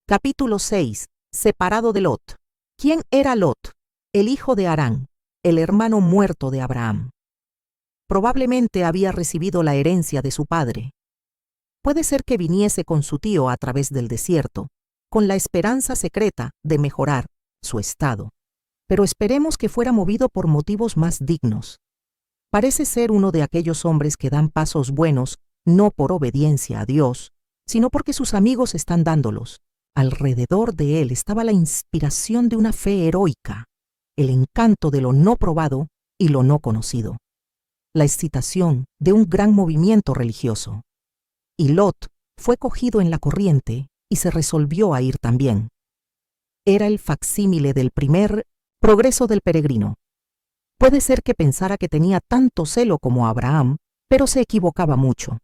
Capítulo 6. Separado de Lot. ¿Quién era Lot? El hijo de Harán, el hermano muerto de Abraham. Probablemente había recibido la herencia de su padre. Puede ser que viniese con su tío a través del desierto, con la esperanza secreta de mejorar su estado. Pero esperemos que fuera movido por motivos más dignos. Parece ser uno de aquellos hombres que dan pasos buenos no por obediencia a Dios, sino porque sus amigos están dándolos. Alrededor de él estaba la inspiración de una fe heroica, el encanto de lo no probado y lo no conocido, la excitación de un gran movimiento religioso. Y Lot fue cogido en la corriente y se resolvió a ir también. Era el facsímile del primer progreso del peregrino. Puede ser que pensara que tenía tanto celo como Abraham, pero se equivocaba mucho.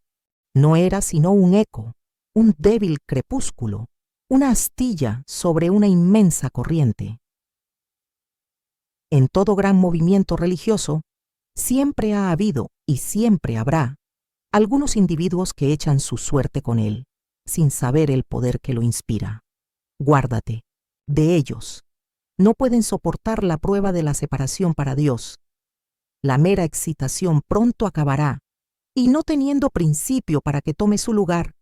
No era sino un eco, un débil crepúsculo, una astilla sobre una inmensa corriente. En todo gran movimiento religioso, siempre ha habido y siempre habrá algunos individuos que echan su suerte con él, sin saber el poder que lo inspira. Guárdate de ellos. No pueden soportar la prueba de la separación para Dios. La mera excitación pronto acabará, y no teniendo principio para que tome su lugar,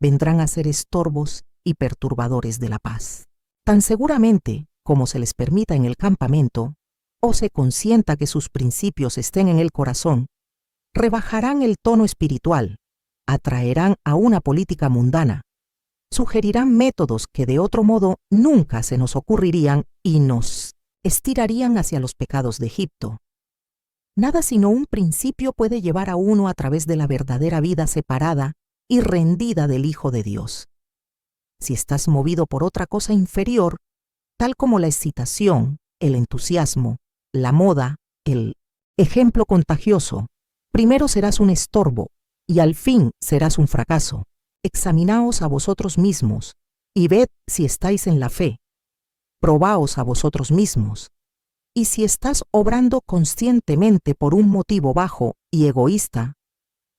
vendrán a ser estorbos y perturbadores de la paz. Tan seguramente como se les permita en el campamento, o se consienta que sus principios estén en el corazón, rebajarán el tono espiritual, atraerán a una política mundana, sugerirán métodos que de otro modo nunca se nos ocurrirían y nos estirarían hacia los pecados de Egipto. Nada sino un principio puede llevar a uno a través de la verdadera vida separada y rendida del Hijo de Dios. Si estás movido por otra cosa inferior, tal como la excitación, el entusiasmo, la moda, el ejemplo contagioso, primero serás un estorbo y al fin serás un fracaso. Examinaos a vosotros mismos y ved si estáis en la fe. Probaos a vosotros mismos. Y si estás obrando conscientemente por un motivo bajo y egoísta,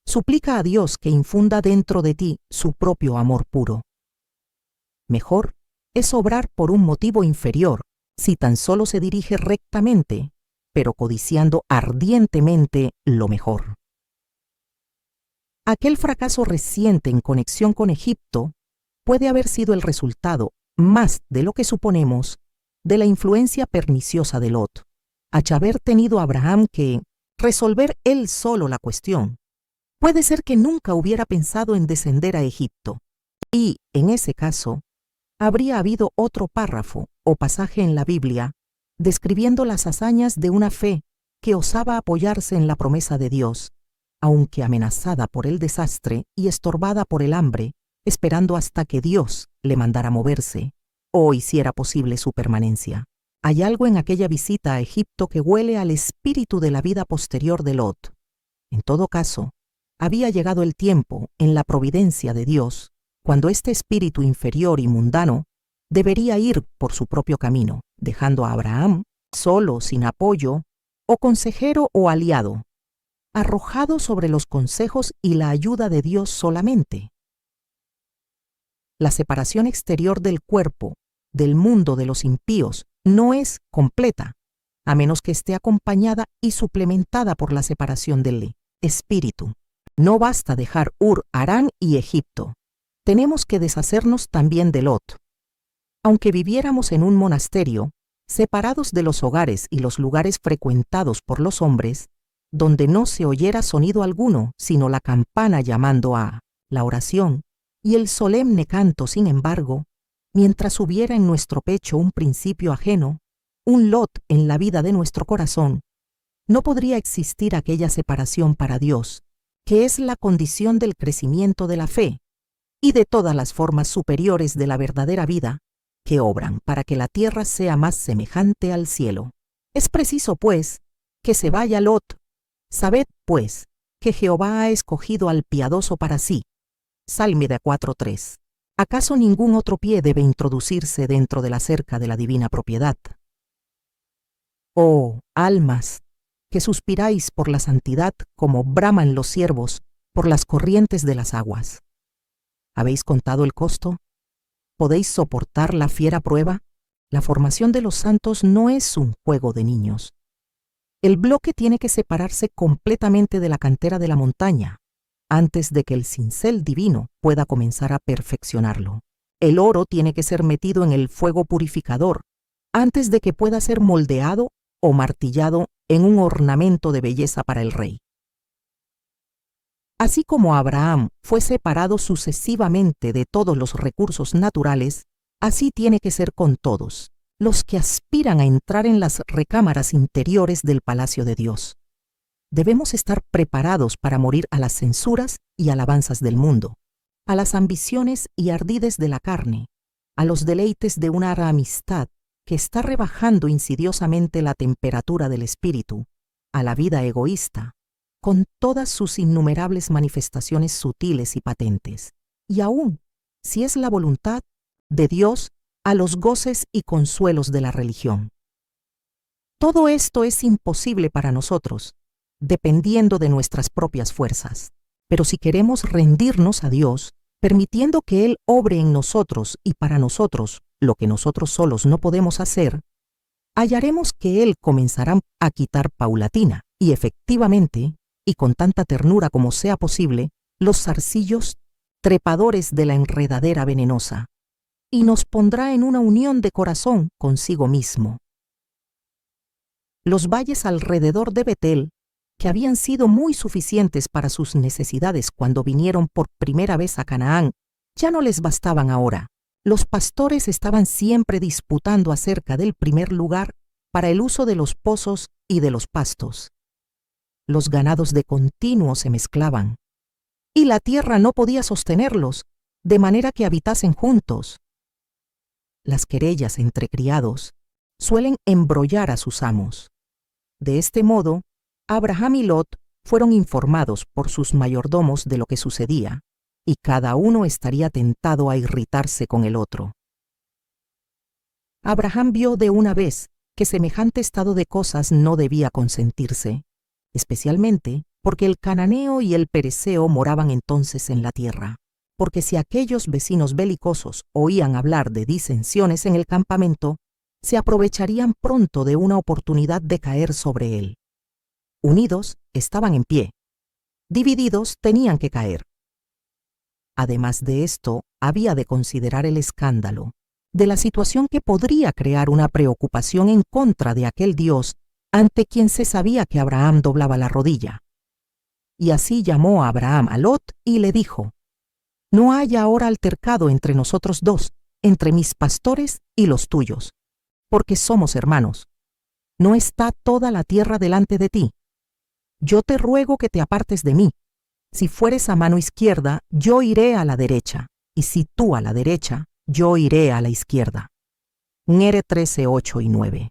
suplica a Dios que infunda dentro de ti su propio amor puro. Mejor es obrar por un motivo inferior, si tan solo se dirige rectamente, pero codiciando ardientemente lo mejor. Aquel fracaso reciente en conexión con Egipto puede haber sido el resultado, más de lo que suponemos, de la influencia perniciosa de Lot, hasta haber tenido Abraham que resolver él solo la cuestión. Puede ser que nunca hubiera pensado en descender a Egipto, y, en ese caso, habría habido otro párrafo o pasaje en la Biblia describiendo las hazañas de una fe que osaba apoyarse en la promesa de Dios, aunque amenazada por el desastre y estorbada por el hambre, esperando hasta que Dios le mandara moverse o hiciera posible su permanencia. Hay algo en aquella visita a Egipto que huele al espíritu de la vida posterior de Lot. En todo caso, había llegado el tiempo, en la providencia de Dios, cuando este espíritu inferior y mundano debería ir por su propio camino, dejando a Abraham solo, sin apoyo, o consejero o aliado, arrojado sobre los consejos y la ayuda de Dios solamente. La separación exterior del cuerpo, del mundo de los impíos, no es completa, a menos que esté acompañada y suplementada por la separación del espíritu. No basta dejar Ur, Harán y Egipto. Tenemos que deshacernos también de Lot. Aunque viviéramos en un monasterio, separados de los hogares y los lugares frecuentados por los hombres, donde no se oyera sonido alguno, sino la campana llamando a la oración y el solemne canto, sin embargo, mientras hubiera en nuestro pecho un principio ajeno, un Lot en la vida de nuestro corazón, no podría existir aquella separación para Dios, que es la condición del crecimiento de la fe y de todas las formas superiores de la verdadera vida que obran para que la tierra sea más semejante al cielo. Es preciso, pues, que se vaya Lot. Sabed, pues, que Jehová ha escogido al piadoso para sí. Salmida 4:3. ¿Acaso ningún otro pie debe introducirse dentro de la cerca de la divina propiedad? Oh, almas, que suspiráis por la santidad como braman los ciervos por las corrientes de las aguas. ¿Habéis contado el costo? podéis soportar la fiera prueba? La formación de los santos no es un juego de niños. El bloque tiene que separarse completamente de la cantera de la montaña antes de que el cincel divino pueda comenzar a perfeccionarlo. El oro tiene que ser metido en el fuego purificador antes de que pueda ser moldeado o martillado en un ornamento de belleza para el rey. Así como Abraham fue separado sucesivamente de todos los recursos naturales, así tiene que ser con todos los que aspiran a entrar en las recámaras interiores del palacio de Dios. Debemos estar preparados para morir a las censuras y alabanzas del mundo, a las ambiciones y ardides de la carne, a los deleites de una amistad que está rebajando insidiosamente la temperatura del espíritu, a la vida egoísta, con todas sus innumerables manifestaciones sutiles y patentes, y aún, si es la voluntad de Dios, a los goces y consuelos de la religión. Todo esto es imposible para nosotros, dependiendo de nuestras propias fuerzas. Pero si queremos rendirnos a Dios, permitiendo que Él obre en nosotros y para nosotros lo que nosotros solos no podemos hacer, hallaremos que Él comenzará a quitar paulatina y efectivamente, y con tanta ternura como sea posible, los zarcillos trepadores de la enredadera venenosa, y nos pondrá en una unión de corazón consigo mismo. Los valles alrededor de Betel, que habían sido muy suficientes para sus necesidades cuando vinieron por primera vez a Canaán, ya no les bastaban ahora. Los pastores estaban siempre disputando acerca del primer lugar para el uso de los pozos y de los pastos. Los ganados de continuo se mezclaban, y la tierra no podía sostenerlos, de manera que habitasen juntos. Las querellas entre criados suelen embrollar a sus amos. De este modo, Abraham y Lot fueron informados por sus mayordomos de lo que sucedía, y cada uno estaría tentado a irritarse con el otro. Abraham vio de una vez que semejante estado de cosas no debía consentirse, especialmente porque el cananeo y el pereceo moraban entonces en la tierra, porque si aquellos vecinos belicosos oían hablar de disensiones en el campamento, se aprovecharían pronto de una oportunidad de caer sobre él. Unidos estaban en pie, divididos tenían que caer. Además de esto, había de considerar el escándalo de la situación que podría crear una preocupación en contra de aquel Dios ante quien se sabía que Abraham doblaba la rodilla. Y así llamó a Abraham a Lot y le dijo: «No haya ahora altercado entre nosotros dos, entre mis pastores y los tuyos, porque somos hermanos. ¿No está toda la tierra delante de ti? Yo te ruego que te apartes de mí. Si fueres a mano izquierda, yo iré a la derecha, y si tú a la derecha, yo iré a la izquierda». Nere 13, 8 y 9.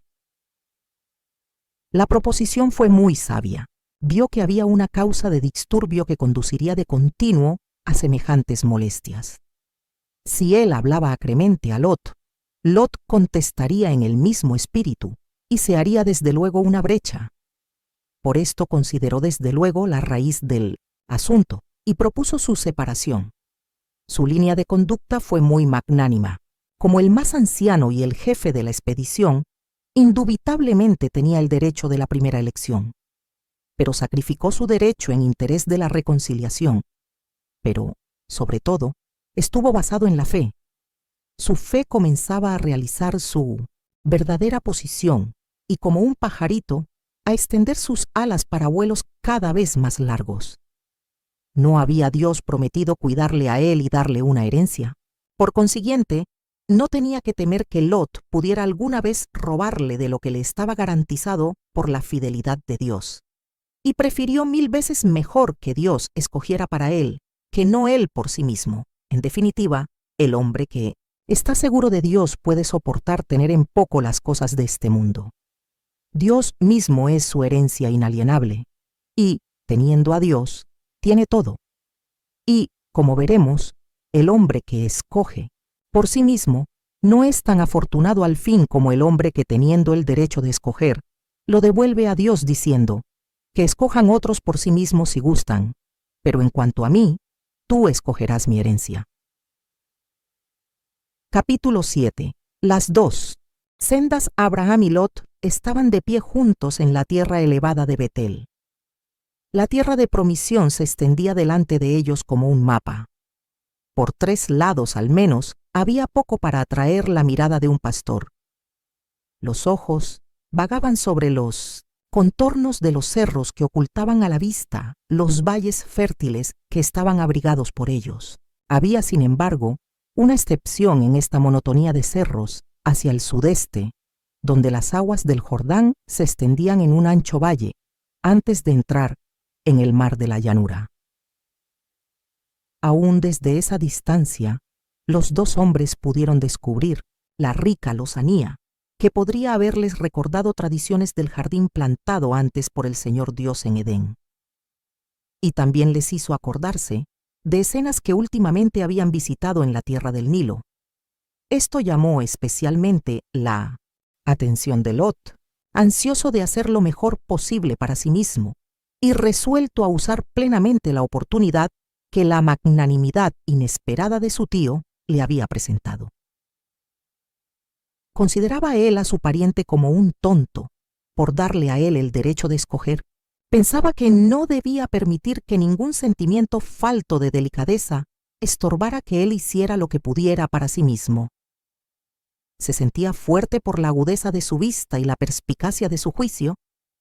La proposición fue muy sabia. Vio que había una causa de disturbio que conduciría de continuo a semejantes molestias. Si él hablaba acremente a Lot, Lot contestaría en el mismo espíritu y se haría desde luego una brecha. Por esto consideró desde luego la raíz del asunto y propuso su separación. Su línea de conducta fue muy magnánima. Como el más anciano y el jefe de la expedición, indubitablemente tenía el derecho de la primera elección, pero sacrificó su derecho en interés de la reconciliación. Pero, sobre todo, estuvo basado en la fe. Su fe comenzaba a realizar su verdadera posición y, como un pajarito, a extender sus alas para vuelos cada vez más largos. No había Dios prometido cuidarle a él y darle una herencia. Por consiguiente, no tenía que temer que Lot pudiera alguna vez robarle de lo que le estaba garantizado por la fidelidad de Dios. Y prefirió 1000 veces mejor que Dios escogiera para él, que no él por sí mismo. En definitiva, el hombre que está seguro de Dios puede soportar tener en poco las cosas de este mundo. Dios mismo es su herencia inalienable, y, teniendo a Dios, tiene todo. Y, como veremos, el hombre que escoge por sí mismo no es tan afortunado al fin como el hombre que, teniendo el derecho de escoger, lo devuelve a Dios diciendo: «Que escojan otros por sí mismos si gustan, pero en cuanto a mí, tú escogerás mi herencia». Capítulo 7. Las dos, sendas Abraham y Lot, estaban de pie juntos en la tierra elevada de Betel. La tierra de promisión se extendía delante de ellos como un mapa. Por 3 lados al menos había poco para atraer la mirada de un pastor. Los ojos vagaban sobre los contornos de los cerros que ocultaban a la vista los valles fértiles que estaban abrigados por ellos. Había, sin embargo, una excepción en esta monotonía de cerros hacia el sudeste, donde las aguas del Jordán se extendían en un ancho valle antes de entrar en el mar de la llanura. Aún desde esa distancia, los 2 hombres pudieron descubrir la rica lozanía que podría haberles recordado tradiciones del jardín plantado antes por el Señor Dios en Edén. Y también les hizo acordarse de escenas que últimamente habían visitado en la tierra del Nilo. Esto llamó especialmente la atención de Lot, ansioso de hacer lo mejor posible para sí mismo y resuelto a usar plenamente la oportunidad que la magnanimidad inesperada de su tío le había presentado. Consideraba él a su pariente como un tonto por darle a él el derecho de escoger. Pensaba que no debía permitir que ningún sentimiento falto de delicadeza estorbara que él hiciera lo que pudiera para sí mismo. Se sentía fuerte por la agudeza de su vista y la perspicacia de su juicio.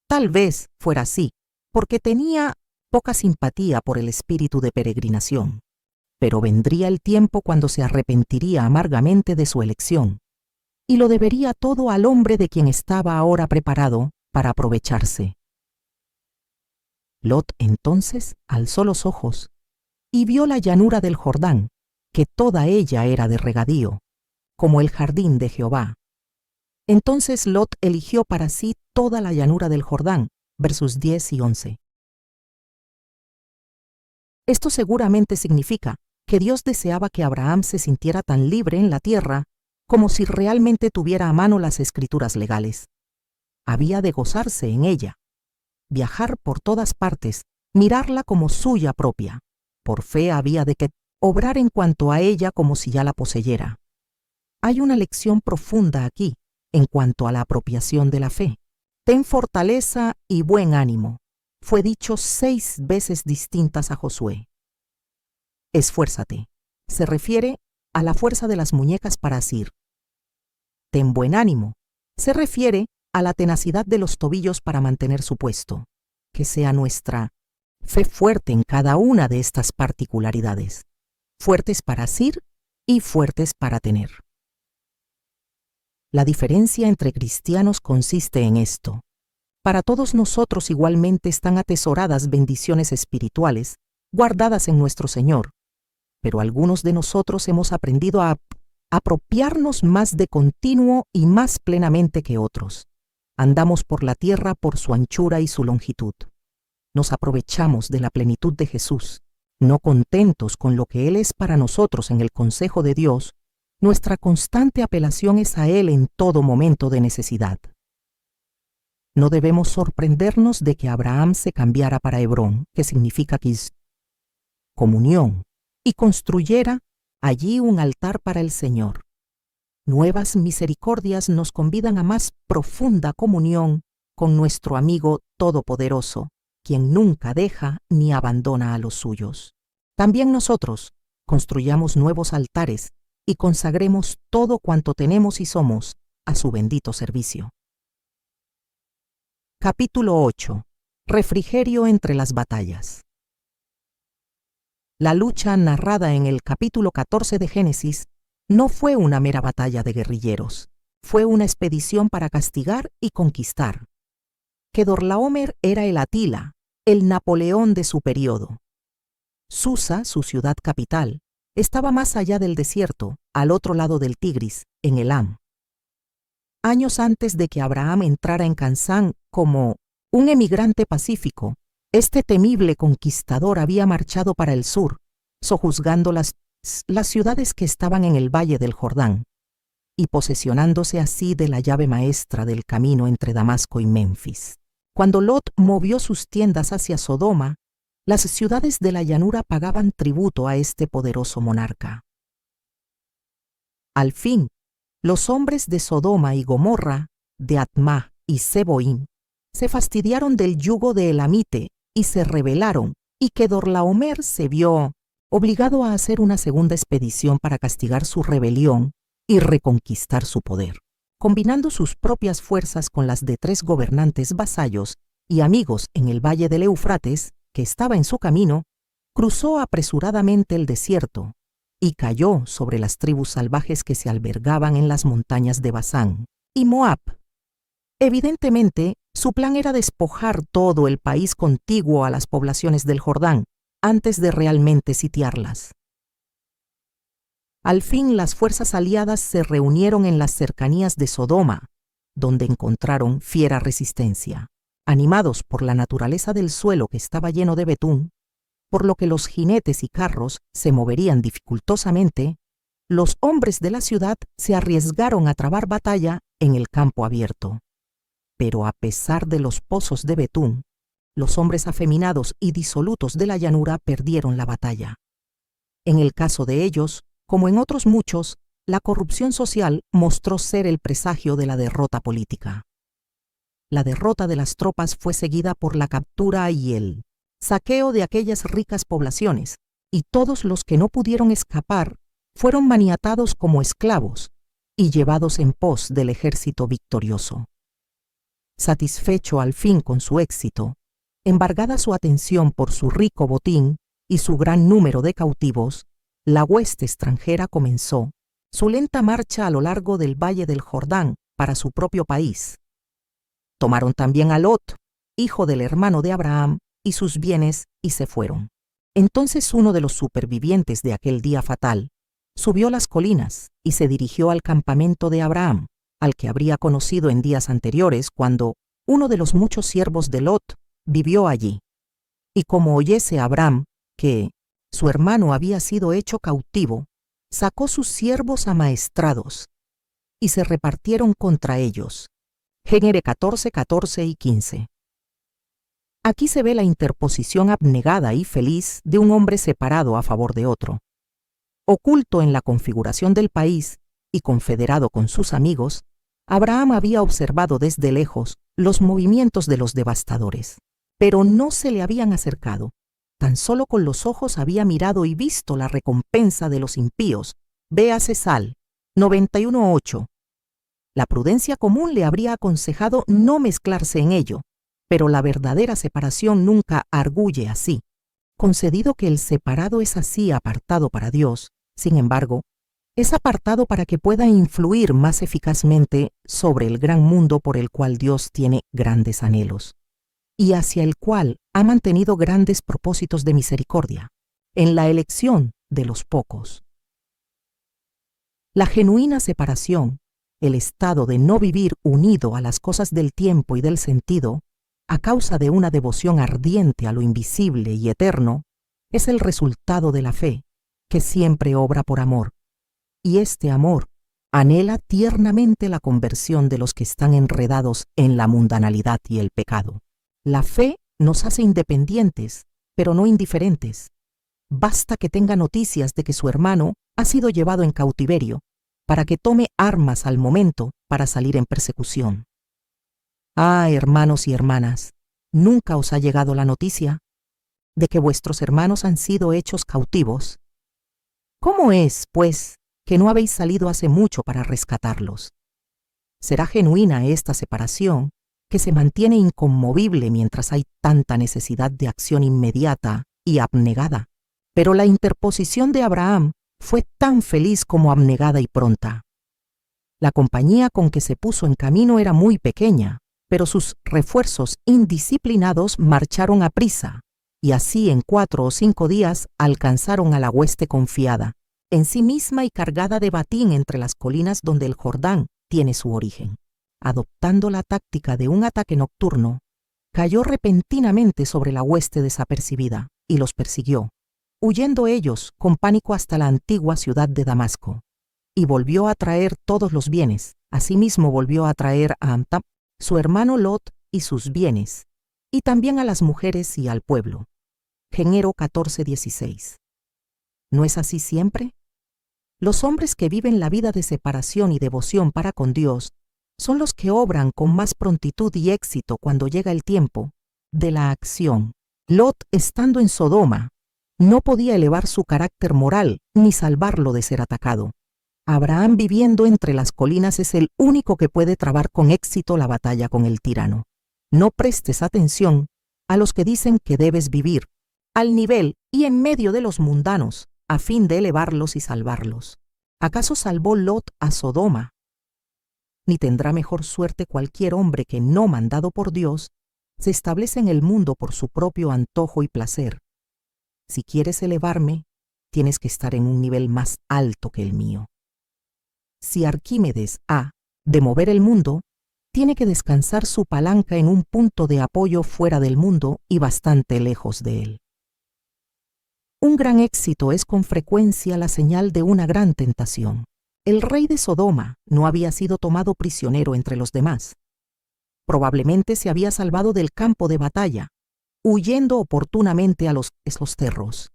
Tal vez fuera así, porque tenía poca simpatía por el espíritu de peregrinación. Pero vendría el tiempo cuando se arrepentiría amargamente de su elección, y lo debería todo al hombre de quien estaba ahora preparado para aprovecharse. Lot entonces alzó los ojos y vio la llanura del Jordán, que toda ella era de regadío, como el jardín de Jehová. Entonces Lot eligió para sí toda la llanura del Jordán, versos 10 y 11. Esto seguramente significa que Dios deseaba que Abraham se sintiera tan libre en la tierra como si realmente tuviera a mano las escrituras legales. Había de gozarse en ella, viajar por todas partes, mirarla como suya propia. Por fe había de que obrar en cuanto a ella como si ya la poseyera. Hay una lección profunda aquí en cuanto a la apropiación de la fe. Ten fortaleza y buen ánimo, fue dicho 6 veces distintas a Josué. Esfuérzate, se refiere a la fuerza de las muñecas para asir. Ten buen ánimo, se refiere a la tenacidad de los tobillos para mantener su puesto. Que sea nuestra fe fuerte en cada una de estas particularidades, fuertes para asir y fuertes para tener. La diferencia entre cristianos consiste en esto. Para todos nosotros igualmente están atesoradas bendiciones espirituales, guardadas en nuestro Señor, pero algunos de nosotros hemos aprendido a apropiarnos más de continuo y más plenamente que otros. Andamos por la tierra por su anchura y su longitud. Nos aprovechamos de la plenitud de Jesús, no contentos con lo que Él es para nosotros en el consejo de Dios. Nuestra constante apelación es a Él en todo momento de necesidad. No debemos sorprendernos de que Abraham se cambiara para Hebrón, que significa comunión, y construyera allí un altar para el Señor. Nuevas misericordias nos convidan a más profunda comunión con nuestro amigo todopoderoso, quien nunca deja ni abandona a los suyos. También nosotros construyamos nuevos altares y consagremos todo cuanto tenemos y somos a su bendito servicio. Capítulo 8. Refrigerio entre las batallas. La lucha narrada en el capítulo 14 de Génesis no fue una mera batalla de guerrilleros, fue una expedición para castigar y conquistar. Kedorlaomer era el Atila, el Napoleón de su período. Susa, su ciudad capital, estaba más allá del desierto, al otro lado del Tigris, en Elam. Años antes de que Abraham entrara en Canaán como un emigrante pacífico, este temible conquistador había marchado para el sur, sojuzgando las ciudades que estaban en el valle del Jordán, y posesionándose así de la llave maestra del camino entre Damasco y Menfis. Cuando Lot movió sus tiendas hacia Sodoma, las ciudades de la llanura pagaban tributo a este poderoso monarca. Al fin, los hombres de Sodoma y Gomorra, de Admá y Seboim, se fastidiaron del yugo de Elamite y se rebelaron, y Kedorlaomer se vio obligado a hacer una segunda expedición para castigar su rebelión y reconquistar su poder. Combinando sus propias fuerzas con las de 3 gobernantes vasallos y amigos en el valle del Éufrates, que estaba en su camino, cruzó apresuradamente el desierto y cayó sobre las tribus salvajes que se albergaban en las montañas de Basán y Moab. Evidentemente, su plan era despojar todo el país contiguo a las poblaciones del Jordán antes de realmente sitiarlas. Al fin, las fuerzas aliadas se reunieron en las cercanías de Sodoma, donde encontraron fiera resistencia. Animados por la naturaleza del suelo que estaba lleno de betún, por lo que los jinetes y carros se moverían dificultosamente, los hombres de la ciudad se arriesgaron a trabar batalla en el campo abierto. Pero a pesar de los pozos de betún, los hombres afeminados y disolutos de la llanura perdieron la batalla. En el caso de ellos, como en otros muchos, la corrupción social mostró ser el presagio de la derrota política. La derrota de las tropas fue seguida por la captura y el saqueo de aquellas ricas poblaciones, y todos los que no pudieron escapar fueron maniatados como esclavos y llevados en pos del ejército victorioso. Satisfecho al fin con su éxito, embargada su atención por su rico botín y su gran número de cautivos, la hueste extranjera comenzó su lenta marcha a lo largo del valle del Jordán para su propio país. Tomaron también a Lot, hijo del hermano de Abraham, y sus bienes, y se fueron. Entonces uno de los supervivientes de aquel día fatal subió las colinas y se dirigió al campamento de Abraham, al que habría conocido en días anteriores cuando uno de los muchos siervos de Lot vivió allí. Y como oyese Abraham que su hermano había sido hecho cautivo, sacó sus siervos amaestrados y se repartieron contra ellos. Génere 14, 14 y 15. Aquí se ve la interposición abnegada y feliz de un hombre separado a favor de otro. Oculto en la configuración del país y confederado con sus amigos, Abraham había observado desde lejos los movimientos de los devastadores, pero no se le habían acercado. Tan solo con los ojos había mirado y visto la recompensa de los impíos. Véase Sal 91:8. La prudencia común le habría aconsejado no mezclarse en ello, pero la verdadera separación nunca arguye así. Concedido que el separado es así apartado para Dios, sin embargo, es apartado para que pueda influir más eficazmente sobre el gran mundo por el cual Dios tiene grandes anhelos, y hacia el cual ha mantenido grandes propósitos de misericordia, en la elección de los pocos. La genuina separación, el estado de no vivir unido a las cosas del tiempo y del sentido, a causa de una devoción ardiente a lo invisible y eterno, es el resultado de la fe, que siempre obra por amor, y este amor anhela tiernamente la conversión de los que están enredados en la mundanalidad y el pecado. La fe nos hace independientes, pero no indiferentes. Basta que tenga noticias de que su hermano ha sido llevado en cautiverio, para que tome armas al momento para salir en persecución. Ah, hermanos y hermanas, ¿nunca os ha llegado la noticia de que vuestros hermanos han sido hechos cautivos? ¿Cómo es, pues, que no habéis salido hace mucho para rescatarlos? ¿Será genuina esta separación que se mantiene inconmovible mientras hay tanta necesidad de acción inmediata y abnegada? Pero la interposición de Abraham fue tan feliz como abnegada y pronta. La compañía con que se puso en camino era muy pequeña, pero sus refuerzos indisciplinados marcharon a prisa, y así en 4 o 5 días alcanzaron a la hueste confiada, en sí misma y cargada de batín entre las colinas donde el Jordán tiene su origen. Adoptando la táctica de un ataque nocturno, cayó repentinamente sobre la hueste desapercibida y los persiguió, huyendo ellos con pánico hasta la antigua ciudad de Damasco, y volvió a traer todos los bienes. Asimismo volvió a traer a Amtam, su hermano Lot y sus bienes, y también a las mujeres y al pueblo. Género 14:16. ¿No es así siempre? Los hombres que viven la vida de separación y devoción para con Dios son los que obran con más prontitud y éxito cuando llega el tiempo de la acción. Lot, estando en Sodoma, no podía elevar su carácter moral ni salvarlo de ser atacado. Abraham, viviendo entre las colinas, es el único que puede trabar con éxito la batalla con el tirano. No prestes atención a los que dicen que debes vivir al nivel y en medio de los mundanos, a fin de elevarlos y salvarlos. ¿Acaso salvó Lot a Sodoma? Ni tendrá mejor suerte cualquier hombre que, no mandado por Dios, se establece en el mundo por su propio antojo y placer. Si quieres elevarme, tienes que estar en un nivel más alto que el mío. Si Arquímedes ha de mover el mundo, tiene que descansar su palanca en un punto de apoyo fuera del mundo y bastante lejos de él. Un gran éxito es con frecuencia la señal de una gran tentación. El rey de Sodoma no había sido tomado prisionero entre los demás. Probablemente se había salvado del campo de batalla, huyendo oportunamente a los cerros.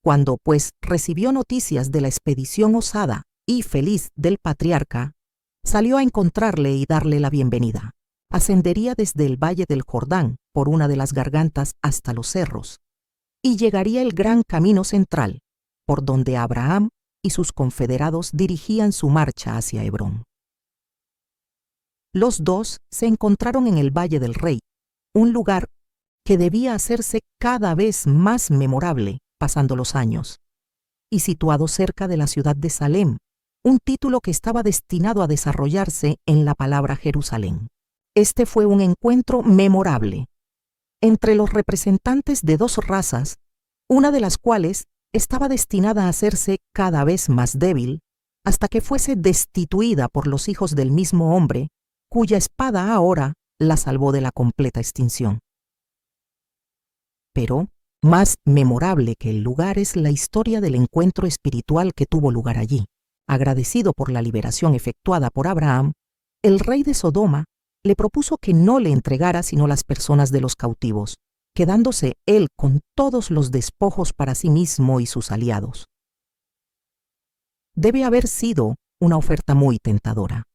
Cuando, pues, recibió noticias de la expedición osada y feliz del patriarca, salió a encontrarle y darle la bienvenida. Ascendería desde el valle del Jordán por una de las gargantas hasta los cerros, y llegaría el gran camino central, por donde Abraham y sus confederados dirigían su marcha hacia Hebrón. Los dos se encontraron en el Valle del Rey, un lugar que debía hacerse cada vez más memorable pasando los años, y situado cerca de la ciudad de Salem, un título que estaba destinado a desarrollarse en la palabra Jerusalén. Este fue un encuentro memorable entre los representantes de dos razas, una de las cuales estaba destinada a hacerse cada vez más débil hasta que fuese destituida por los hijos del mismo hombre, cuya espada ahora la salvó de la completa extinción. Pero más memorable que el lugar es la historia del encuentro espiritual que tuvo lugar allí. Agradecido por la liberación efectuada por Abraham, el rey de Sodoma le propuso que no le entregara sino las personas de los cautivos, quedándose él con todos los despojos para sí mismo y sus aliados. Debe haber sido una oferta muy tentadora.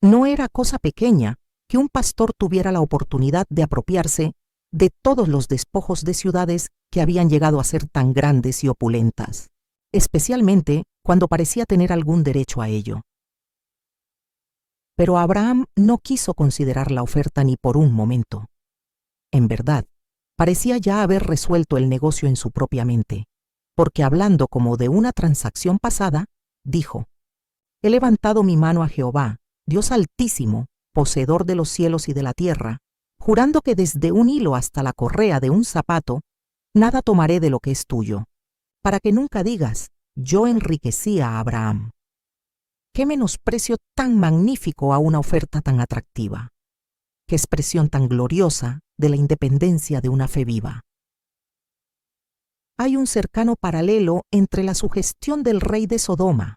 No era cosa pequeña que un pastor tuviera la oportunidad de apropiarse de todos los despojos de ciudades que habían llegado a ser tan grandes y opulentas, especialmente cuando parecía tener algún derecho a ello. Pero Abraham no quiso considerar la oferta ni por un momento. En verdad, parecía ya haber resuelto el negocio en su propia mente, porque hablando como de una transacción pasada, dijo: «He levantado mi mano a Jehová, Dios Altísimo, poseedor de los cielos y de la tierra, jurando que desde un hilo hasta la correa de un zapato, nada tomaré de lo que es tuyo, para que nunca digas, yo enriquecí a Abraham». Qué menosprecio tan magnífico a una oferta tan atractiva. Qué expresión tan gloriosa de la independencia de una fe viva. Hay un cercano paralelo entre la sugestión del rey de Sodoma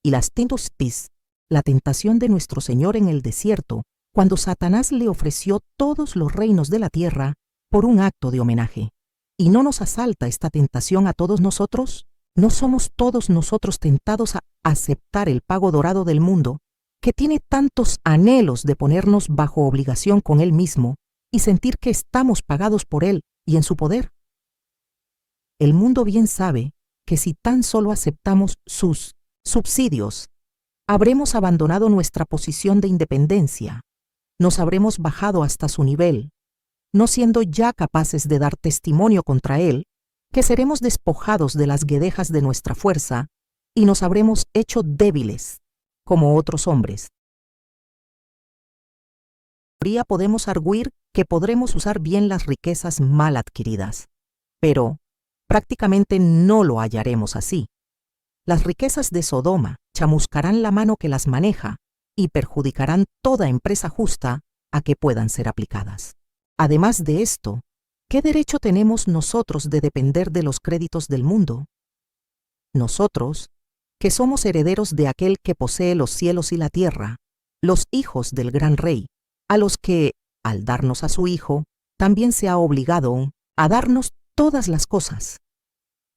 y las tentospis, la tentación de nuestro Señor en el desierto, cuando Satanás le ofreció todos los reinos de la tierra por un acto de homenaje. ¿Y no nos asalta esta tentación a todos nosotros? ¿No somos todos nosotros tentados a aceptar el pago dorado del mundo, que tiene tantos anhelos de ponernos bajo obligación con él mismo y sentir que estamos pagados por él y en su poder? El mundo bien sabe que si tan solo aceptamos sus subsidios, habremos abandonado nuestra posición de independencia, nos habremos bajado hasta su nivel, no siendo ya capaces de dar testimonio contra él, que seremos despojados de las guedejas de nuestra fuerza y nos habremos hecho débiles, como otros hombres. Podemos arguir que podremos usar bien las riquezas mal adquiridas, pero prácticamente no lo hallaremos así. Las riquezas de Sodoma chamuscarán la mano que las maneja y perjudicarán toda empresa justa a que puedan ser aplicadas. Además de esto, ¿qué derecho tenemos nosotros de depender de los créditos del mundo? Nosotros, que somos herederos de aquel que posee los cielos y la tierra, los hijos del gran rey, a los que, al darnos a su hijo, también se ha obligado a darnos todas las cosas.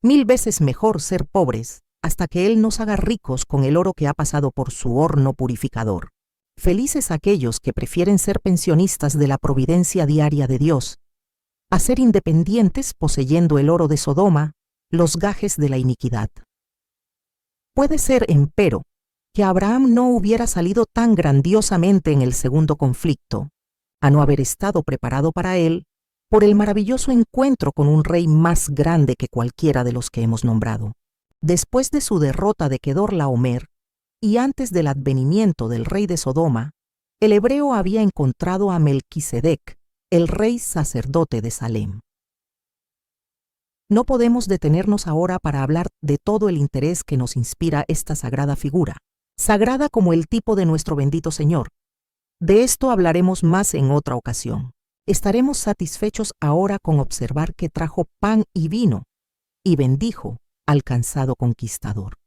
1000 veces mejor ser pobres hasta que Él nos haga ricos con el oro que ha pasado por su horno purificador. Felices aquellos que prefieren ser pensionistas de la providencia diaria de Dios, a ser independientes poseyendo el oro de Sodoma, los gajes de la iniquidad. Puede ser, empero, que Abraham no hubiera salido tan grandiosamente en el segundo conflicto, a no haber estado preparado para él por el maravilloso encuentro con un rey más grande que cualquiera de los que hemos nombrado. Después de su derrota de Kedorlaomer y antes del advenimiento del rey de Sodoma, el hebreo había encontrado a Melquisedec, el rey sacerdote de Salem. No podemos detenernos ahora para hablar de todo el interés que nos inspira esta sagrada figura, sagrada como el tipo de nuestro bendito Señor. De esto hablaremos más en otra ocasión. Estaremos satisfechos ahora con observar que trajo pan y vino, y bendijo al cansado conquistador,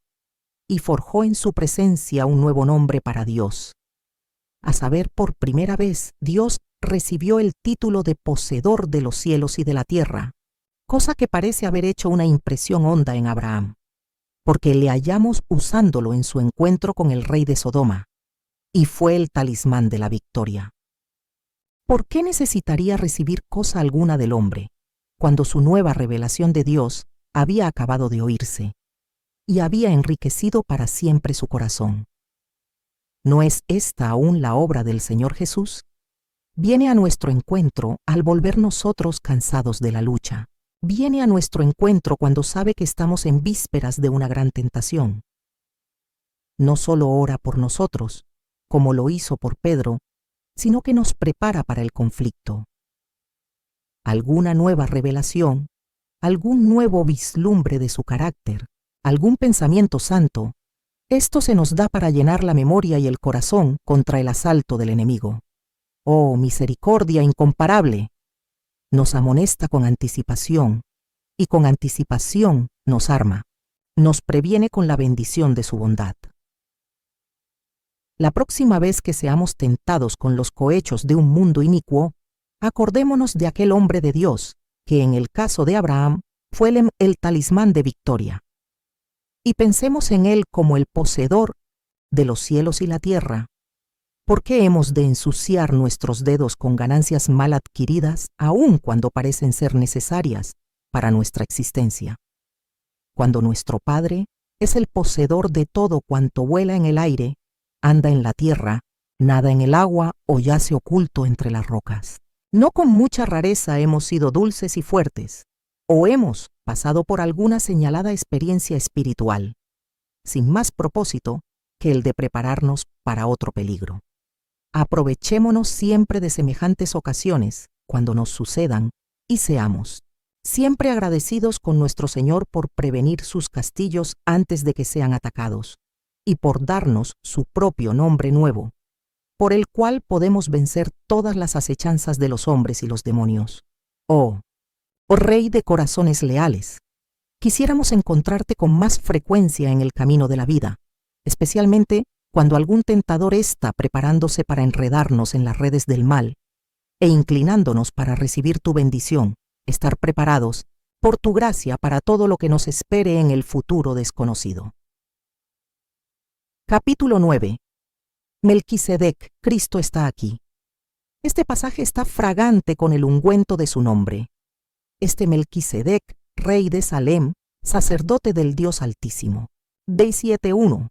y forjó en su presencia un nuevo nombre para Dios. A saber, por primera vez, Dios recibió el título de poseedor de los cielos y de la tierra, cosa que parece haber hecho una impresión honda en Abraham, porque le hallamos usándolo en su encuentro con el rey de Sodoma, y fue el talismán de la victoria. ¿Por qué necesitaría recibir cosa alguna del hombre, cuando su nueva revelación de Dios había acabado de oírse, y había enriquecido para siempre su corazón? ¿No es esta aún la obra del Señor Jesús? Viene a nuestro encuentro al volver nosotros cansados de la lucha. Viene a nuestro encuentro cuando sabe que estamos en vísperas de una gran tentación. No solo ora por nosotros, como lo hizo por Pedro, sino que nos prepara para el conflicto. Alguna nueva revelación, algún nuevo vislumbre de su carácter, algún pensamiento santo, esto se nos da para llenar la memoria y el corazón contra el asalto del enemigo. ¡Oh, misericordia incomparable! Nos amonesta con anticipación, y con anticipación nos arma, nos previene con la bendición de su bondad. La próxima vez que seamos tentados con los cohechos de un mundo inicuo, acordémonos de aquel hombre de Dios, que en el caso de Abraham fue el talismán de victoria. Y pensemos en él como el poseedor de los cielos y la tierra. ¿Por qué hemos de ensuciar nuestros dedos con ganancias mal adquiridas, aun cuando parecen ser necesarias para nuestra existencia? Cuando nuestro Padre es el poseedor de todo cuanto vuela en el aire, anda en la tierra, nada en el agua o yace oculto entre las rocas. No con mucha rareza hemos sido dulces y fuertes, o hemos pasado por alguna señalada experiencia espiritual, sin más propósito que el de prepararnos para otro peligro. Aprovechémonos siempre de semejantes ocasiones cuando nos sucedan y seamos siempre agradecidos con nuestro Señor por prevenir sus castillos antes de que sean atacados y por darnos su propio nombre nuevo, por el cual podemos vencer todas las acechanzas de los hombres y los demonios. Oh Rey de corazones leales, quisiéramos encontrarte con más frecuencia en el camino de la vida, especialmente cuando algún tentador está preparándose para enredarnos en las redes del mal, e inclinándonos para recibir tu bendición, estar preparados por tu gracia para todo lo que nos espere en el futuro desconocido. Capítulo 9. Melquisedec, Cristo está aquí. Este pasaje está fragante con el ungüento de su nombre. Este Melquisedec, rey de Salem, sacerdote del Dios Altísimo. Day 7:1.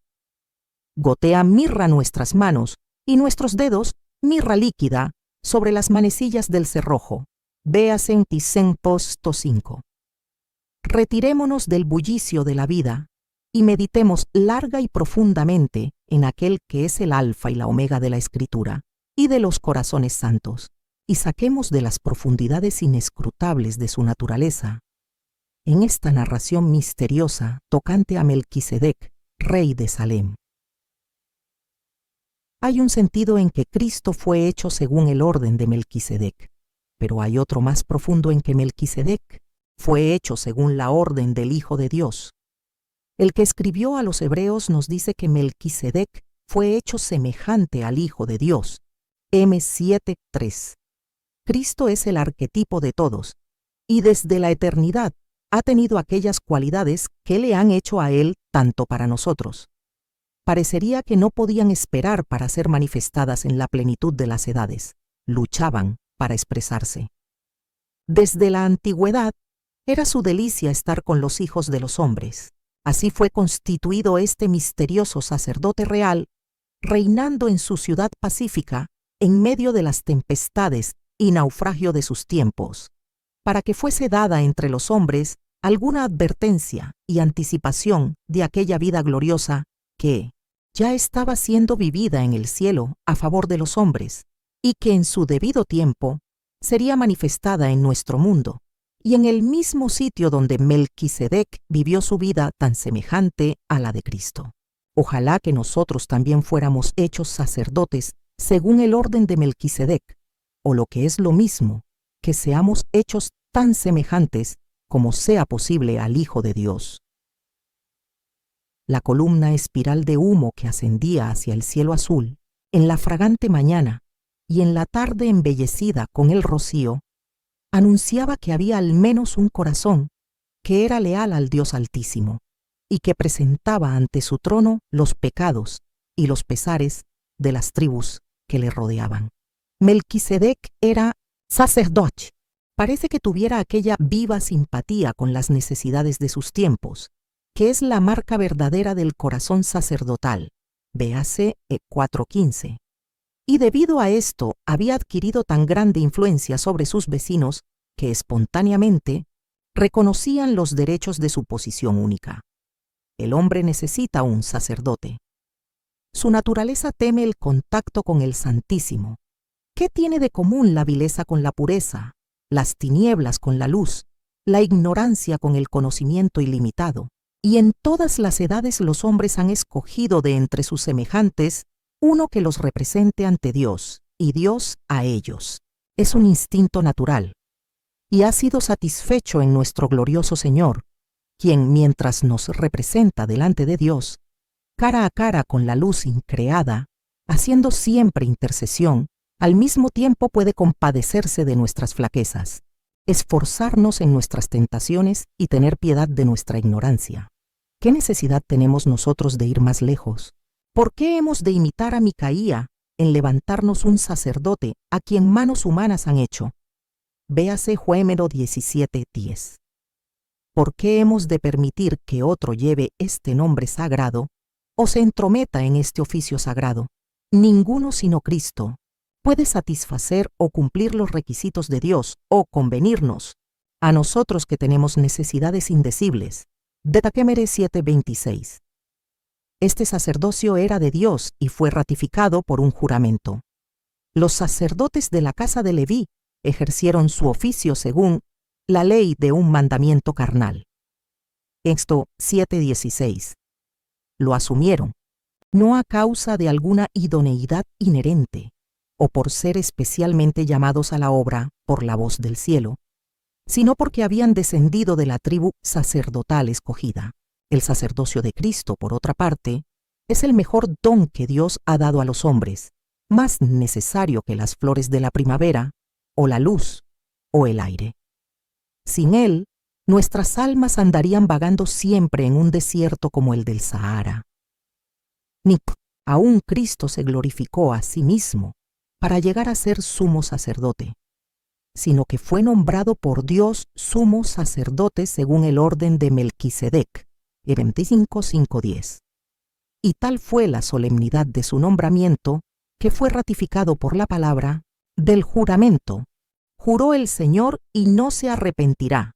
Gotea mirra nuestras manos y nuestros dedos mirra líquida sobre las manecillas del cerrojo. Véase en Tisen Posto 5. Retirémonos del bullicio de la vida y meditemos larga y profundamente en aquel que es el alfa y la omega de la Escritura y de los corazones santos, y saquemos de las profundidades inescrutables de su naturaleza, en esta narración misteriosa tocante a Melquisedec, rey de Salem. Hay un sentido en que Cristo fue hecho según el orden de Melquisedec, pero hay otro más profundo en que Melquisedec fue hecho según la orden del Hijo de Dios. El que escribió a los Hebreos nos dice que Melquisedec fue hecho semejante al Hijo de Dios. M7:3. Cristo es el arquetipo de todos, y desde la eternidad ha tenido aquellas cualidades que le han hecho a él tanto para nosotros. Parecería que no podían esperar para ser manifestadas en la plenitud de las edades. Luchaban para expresarse. Desde la antigüedad, era su delicia estar con los hijos de los hombres. Así fue constituido este misterioso sacerdote real, reinando en su ciudad pacífica en medio de las tempestades y naufragio de sus tiempos, para que fuese dada entre los hombres alguna advertencia y anticipación de aquella vida gloriosa que ya estaba siendo vivida en el cielo a favor de los hombres, y que en su debido tiempo sería manifestada en nuestro mundo, y en el mismo sitio donde Melquisedec vivió su vida tan semejante a la de Cristo. Ojalá que nosotros también fuéramos hechos sacerdotes según el orden de Melquisedec, o lo que es lo mismo, que seamos hechos tan semejantes como sea posible al Hijo de Dios. La columna espiral de humo que ascendía hacia el cielo azul, en la fragante mañana y en la tarde embellecida con el rocío, anunciaba que había al menos un corazón que era leal al Dios Altísimo y que presentaba ante su trono los pecados y los pesares de las tribus que le rodeaban. Melquisedec era sacerdote. Parece que tuviera aquella viva simpatía con las necesidades de sus tiempos, que es la marca verdadera del corazón sacerdotal. Véase 4:15. Y debido a esto había adquirido tan grande influencia sobre sus vecinos que espontáneamente reconocían los derechos de su posición única. El hombre necesita un sacerdote. Su naturaleza teme el contacto con el Santísimo. ¿Qué tiene de común la vileza con la pureza, las tinieblas con la luz, la ignorancia con el conocimiento ilimitado? Y en todas las edades los hombres han escogido de entre sus semejantes uno que los represente ante Dios, y Dios a ellos. Es un instinto natural, y ha sido satisfecho en nuestro glorioso Señor, quien, mientras nos representa delante de Dios, cara a cara con la luz increada, haciendo siempre intercesión, al mismo tiempo puede compadecerse de nuestras flaquezas, esforzarnos en nuestras tentaciones y tener piedad de nuestra ignorancia. ¿Qué necesidad tenemos nosotros de ir más lejos? ¿Por qué hemos de imitar a Micaía en levantarnos un sacerdote a quien manos humanas han hecho? Véase Juémero 17:10. ¿Por qué hemos de permitir que otro lleve este nombre sagrado o se entrometa en este oficio sagrado? Ninguno sino Cristo puede satisfacer o cumplir los requisitos de Dios o convenirnos a nosotros que tenemos necesidades indecibles. Detakemere 7:26. Este sacerdocio era de Dios y fue ratificado por un juramento. Los sacerdotes de la casa de Leví ejercieron su oficio según la ley de un mandamiento carnal. Éxodo 7:16. Lo asumieron, no a causa de alguna idoneidad inherente, o por ser especialmente llamados a la obra por la voz del cielo, sino porque habían descendido de la tribu sacerdotal escogida. El sacerdocio de Cristo, por otra parte, es el mejor don que Dios ha dado a los hombres, más necesario que las flores de la primavera, o la luz, o el aire. Sin él, nuestras almas andarían vagando siempre en un desierto como el del Sahara. Ni aún Cristo se glorificó a sí mismo para llegar a ser sumo sacerdote, sino que fue nombrado por Dios sumo sacerdote según el orden de Melquisedec, 25:5-10. Y tal fue la solemnidad de su nombramiento que fue ratificado por la palabra del juramento. Juró el Señor y no se arrepentirá.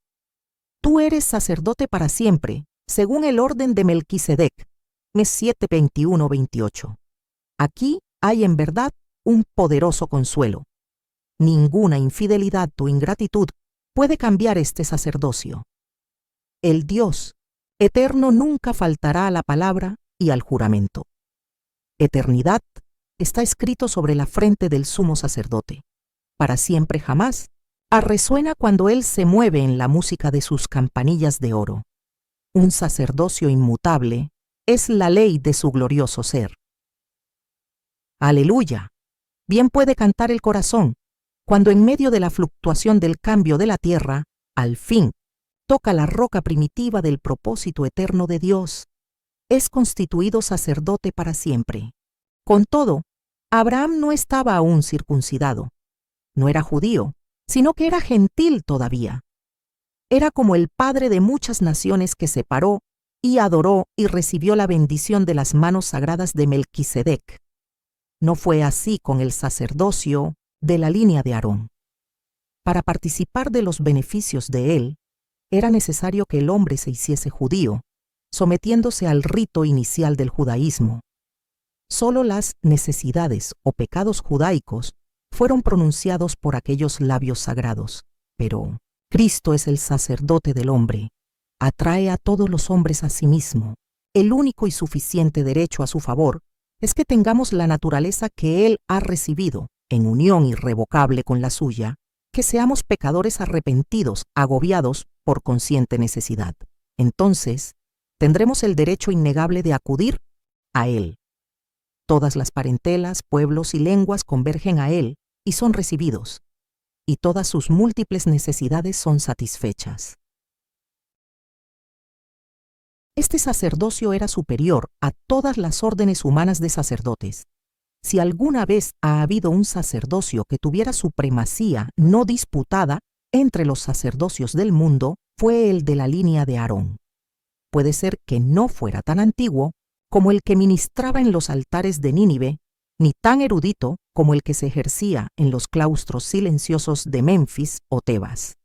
Tú eres sacerdote para siempre, según el orden de Melquisedec. 7:21-28. Aquí hay en verdad un poderoso consuelo. Ninguna infidelidad o ingratitud puede cambiar este sacerdocio. El Dios eterno nunca faltará a la palabra y al juramento. Eternidad está escrito sobre la frente del sumo sacerdote. Para siempre jamás, resuena cuando él se mueve en la música de sus campanillas de oro. Un sacerdocio inmutable es la ley de su glorioso ser. Aleluya. Bien puede cantar el corazón, cuando en medio de la fluctuación del cambio de la tierra, al fin, toca la roca primitiva del propósito eterno de Dios. Es constituido sacerdote para siempre. Con todo, Abraham no estaba aún circuncidado. No era judío, sino que era gentil todavía. Era como el padre de muchas naciones que se paró y adoró y recibió la bendición de las manos sagradas de Melquisedec. No fue así con el sacerdocio de la línea de Aarón. Para participar de los beneficios de él, era necesario que el hombre se hiciese judío, sometiéndose al rito inicial del judaísmo. Solo las necesidades o pecados judaicos fueron pronunciados por aquellos labios sagrados, pero Cristo es el sacerdote del hombre. Atrae a todos los hombres a sí mismo. El único y suficiente derecho a su favor es que tengamos la naturaleza que Él ha recibido, en unión irrevocable con la suya, que seamos pecadores arrepentidos, agobiados por consciente necesidad. Entonces, tendremos el derecho innegable de acudir a Él. Todas las parentelas, pueblos y lenguas convergen a Él y son recibidos, y todas sus múltiples necesidades son satisfechas. Este sacerdocio era superior a todas las órdenes humanas de sacerdotes. Si alguna vez ha habido un sacerdocio que tuviera supremacía no disputada entre los sacerdocios del mundo, fue el de la línea de Aarón. Puede ser que no fuera tan antiguo como el que ministraba en los altares de Nínive, ni tan erudito como el que se ejercía en los claustros silenciosos de Memphis o Tebas.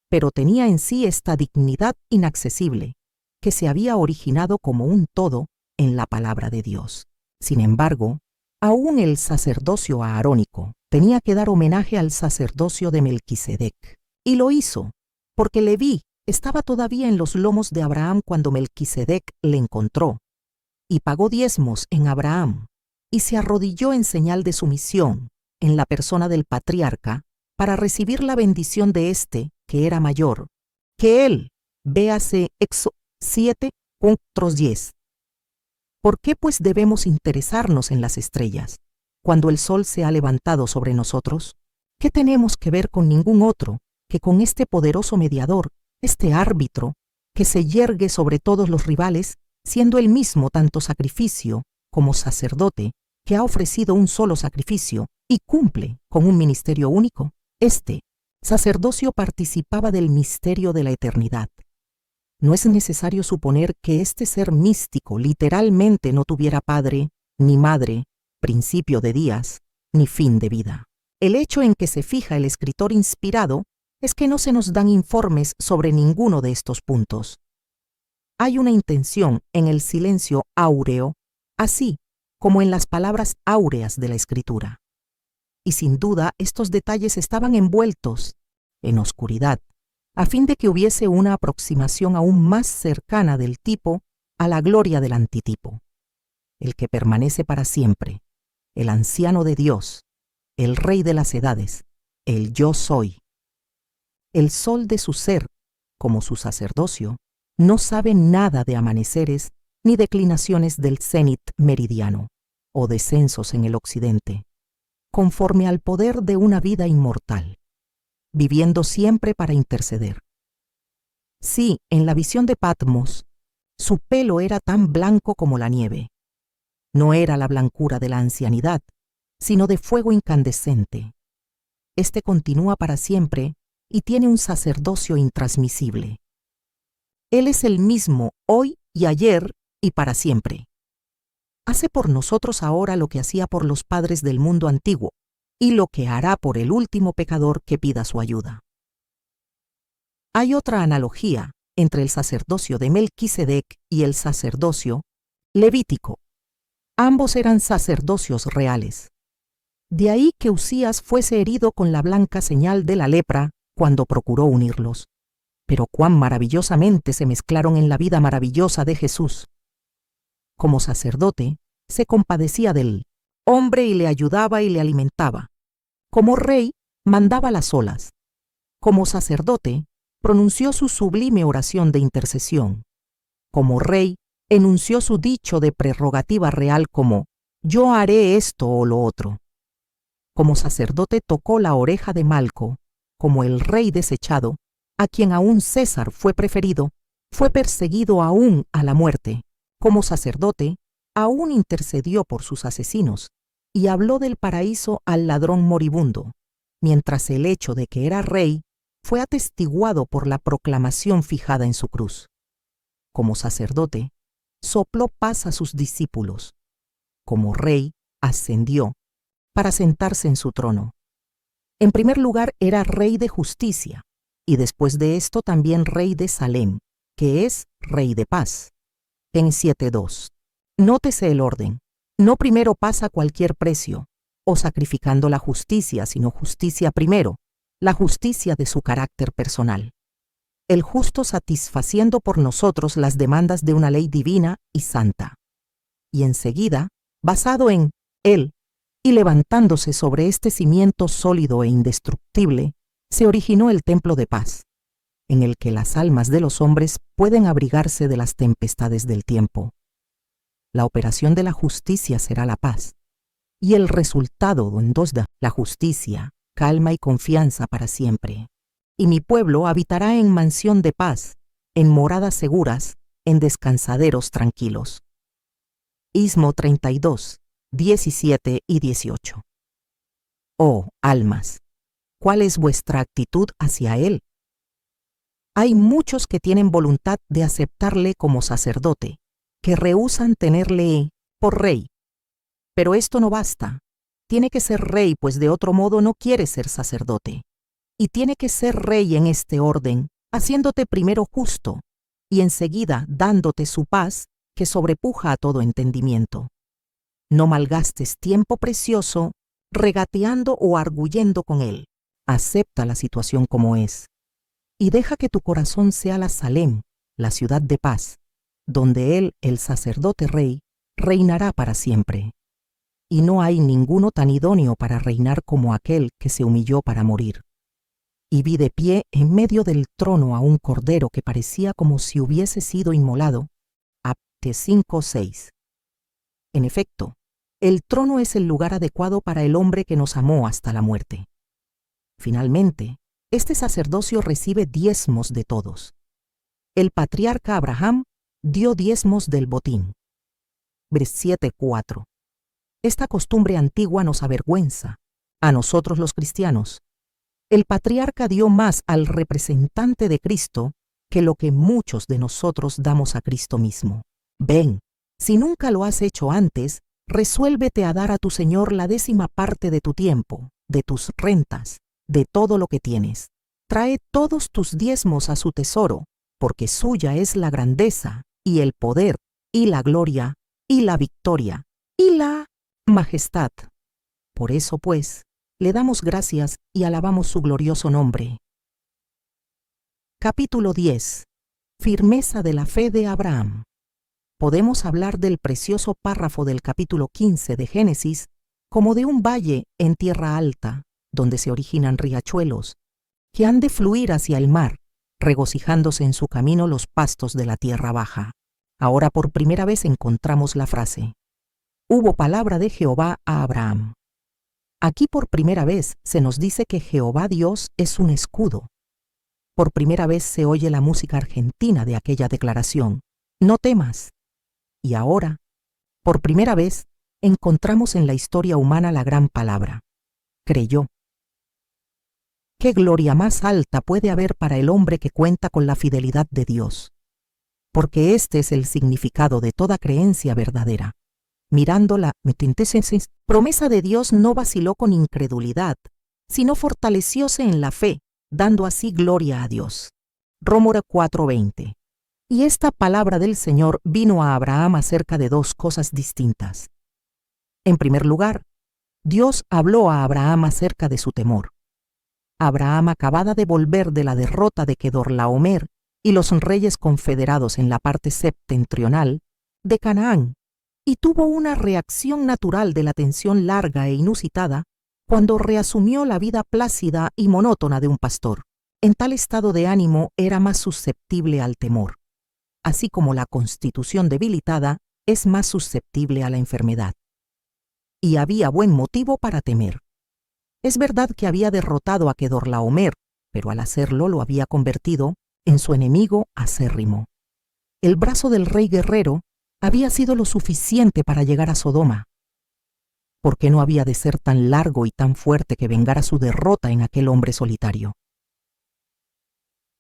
Pero tenía en sí esta dignidad inaccesible, que se había originado como un todo en la palabra de Dios. Sin embargo, aún el sacerdocio aarónico tenía que dar homenaje al sacerdocio de Melquisedec, y lo hizo, porque Leví estaba todavía en los lomos de Abraham cuando Melquisedec le encontró, y pagó diezmos en Abraham, y se arrodilló en señal de sumisión en la persona del patriarca para recibir la bendición de éste, que era mayor, que él. Véase Éxodo 7:10. ¿Por qué pues debemos interesarnos en las estrellas, cuando el sol se ha levantado sobre nosotros? ¿Qué tenemos que ver con ningún otro que con este poderoso mediador, este árbitro, que se yergue sobre todos los rivales, siendo él mismo tanto sacrificio como sacerdote, que ha ofrecido un solo sacrificio y cumple con un ministerio único? Este sacerdocio participaba del misterio de la eternidad. No es necesario suponer que este ser místico literalmente no tuviera padre, ni madre, principio de días, ni fin de vida. El hecho en que se fija el escritor inspirado es que no se nos dan informes sobre ninguno de estos puntos. Hay una intención en el silencio áureo, así como en las palabras áureas de la escritura. Y sin duda estos detalles estaban envueltos en oscuridad, a fin de que hubiese una aproximación aún más cercana del tipo a la gloria del antitipo, el que permanece para siempre, el anciano de Dios, el Rey de las edades, el Yo Soy. El sol de su ser, como su sacerdocio, no sabe nada de amaneceres ni declinaciones del cénit meridiano o descensos en el occidente, conforme al poder de una vida inmortal, viviendo siempre para interceder. Sí, en la visión de Patmos, su pelo era tan blanco como la nieve. No era la blancura de la ancianidad, sino de fuego incandescente. Este continúa para siempre y tiene un sacerdocio intransmisible. Él es el mismo hoy y ayer y para siempre. Hace por nosotros ahora lo que hacía por los padres del mundo antiguo y lo que hará por el último pecador que pida su ayuda. Hay otra analogía entre el sacerdocio de Melquisedec y el sacerdocio levítico. Ambos eran sacerdocios reales. De ahí que Usías fuese herido con la blanca señal de la lepra cuando procuró unirlos. Pero cuán maravillosamente se mezclaron en la vida maravillosa de Jesús. Como sacerdote, se compadecía del hombre y le ayudaba y le alimentaba. Como rey, mandaba las olas. Como sacerdote, pronunció su sublime oración de intercesión. Como rey, enunció su dicho de prerrogativa real como «Yo haré esto o lo otro». Como sacerdote tocó la oreja de Malco, como el rey desechado, a quien aún César fue preferido, fue perseguido aún a la muerte. Como sacerdote, aún intercedió por sus asesinos y habló del paraíso al ladrón moribundo, mientras el hecho de que era rey fue atestiguado por la proclamación fijada en su cruz. Como sacerdote, sopló paz a sus discípulos. Como rey, ascendió para sentarse en su trono. En primer lugar, era rey de justicia, y después de esto también rey de Salem, que es rey de paz. En 7:2. Nótese el orden. No primero pasa a cualquier precio, o sacrificando la justicia, sino justicia primero, la justicia de su carácter personal. El justo satisfaciendo por nosotros las demandas de una ley divina y santa. Y enseguida, basado en él, y levantándose sobre este cimiento sólido e indestructible, se originó el templo de paz, en el que las almas de los hombres pueden abrigarse de las tempestades del tiempo. La operación de la justicia será la paz, y el resultado en dos da la justicia, calma y confianza para siempre. Y mi pueblo habitará en mansión de paz, en moradas seguras, en descansaderos tranquilos. Ismo 32, 17 y 18. Oh, almas, ¿cuál es vuestra actitud hacia él? Hay muchos que tienen voluntad de aceptarle como sacerdote, que rehúsan tenerle por rey. Pero esto no basta. Tiene que ser rey, pues de otro modo no quiere ser sacerdote. Y tiene que ser rey en este orden, haciéndote primero justo, y enseguida dándote su paz, que sobrepuja a todo entendimiento. No malgastes tiempo precioso regateando o arguyendo con él. Acepta la situación como es. Y deja que tu corazón sea la Salem, la ciudad de paz, donde él, el sacerdote rey, reinará para siempre. Y no hay ninguno tan idóneo para reinar como aquel que se humilló para morir. Y vi de pie en medio del trono a un cordero que parecía como si hubiese sido inmolado. Apte 5:6. En efecto, el trono es el lugar adecuado para el hombre que nos amó hasta la muerte. Finalmente, este sacerdocio recibe diezmos de todos. El patriarca Abraham dio diezmos del botín. 7:4. Esta costumbre antigua nos avergüenza, a nosotros los cristianos. El patriarca dio más al representante de Cristo que lo que muchos de nosotros damos a Cristo mismo. Ven, si nunca lo has hecho antes, resuélvete a dar a tu Señor la 10ª parte de tu tiempo, de tus rentas, de todo lo que tienes. Trae todos tus diezmos a su tesoro, porque suya es la grandeza, y el poder, y la gloria, y la victoria, y la majestad. Por eso, pues, le damos gracias y alabamos su glorioso nombre. Capítulo 10. Firmeza de la fe de Abraham. Podemos hablar del precioso párrafo del capítulo 15 de Génesis como de un valle en tierra alta, donde se originan riachuelos, que han de fluir hacia el mar, regocijándose en su camino los pastos de la tierra baja. Ahora por primera vez encontramos la frase: hubo palabra de Jehová a Abraham. Aquí por primera vez se nos dice que Jehová Dios es un escudo. Por primera vez se oye la música argentina de aquella declaración: no temas. Y ahora, por primera vez, encontramos en la historia humana la gran palabra: creyó. ¿Qué gloria más alta puede haber para el hombre que cuenta con la fidelidad de Dios? Porque este es el significado de toda creencia verdadera. Mirando la promesa de Dios no vaciló con incredulidad, sino fortalecióse en la fe, dando así gloria a Dios. Rómora 4:20. Y esta palabra del Señor vino a Abraham acerca de dos cosas distintas. En primer lugar, Dios habló a Abraham acerca de su temor. Abraham acababa de volver de la derrota de Kedorlaomer y los reyes confederados en la parte septentrional de Canaán, y tuvo una reacción natural de la tensión larga e inusitada cuando reasumió la vida plácida y monótona de un pastor. En tal estado de ánimo era más susceptible al temor, así como la constitución debilitada es más susceptible a la enfermedad. Y había buen motivo para temer. Es verdad que había derrotado a Kedorlaomer, pero al hacerlo lo había convertido en su enemigo acérrimo. El brazo del rey guerrero había sido lo suficiente para llegar a Sodoma. ¿Por qué no había de ser tan largo y tan fuerte que vengara su derrota en aquel hombre solitario?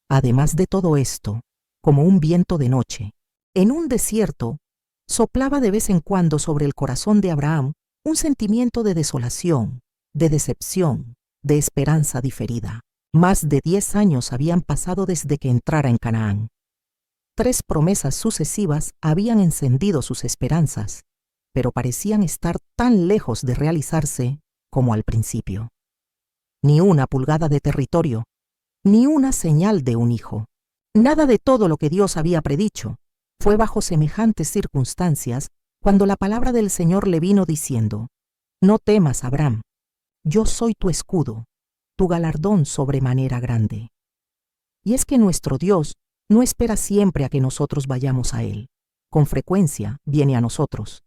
Además de todo esto, como un viento de noche, en un desierto, soplaba de vez en cuando sobre el corazón de Abraham un sentimiento de desolación, de decepción, de esperanza diferida. Más de 10 años habían pasado desde que entrara en Canaán. 3 promesas sucesivas habían encendido sus esperanzas, pero parecían estar tan lejos de realizarse como al principio. Ni una pulgada de territorio, ni una señal de un hijo. Nada de todo lo que Dios había predicho. Fue bajo semejantes circunstancias cuando la palabra del Señor le vino diciendo: «No temas, Abraham, yo soy tu escudo, tu galardón sobremanera grande». Y es que nuestro Dios no espera siempre a que nosotros vayamos a Él. Con frecuencia viene a nosotros.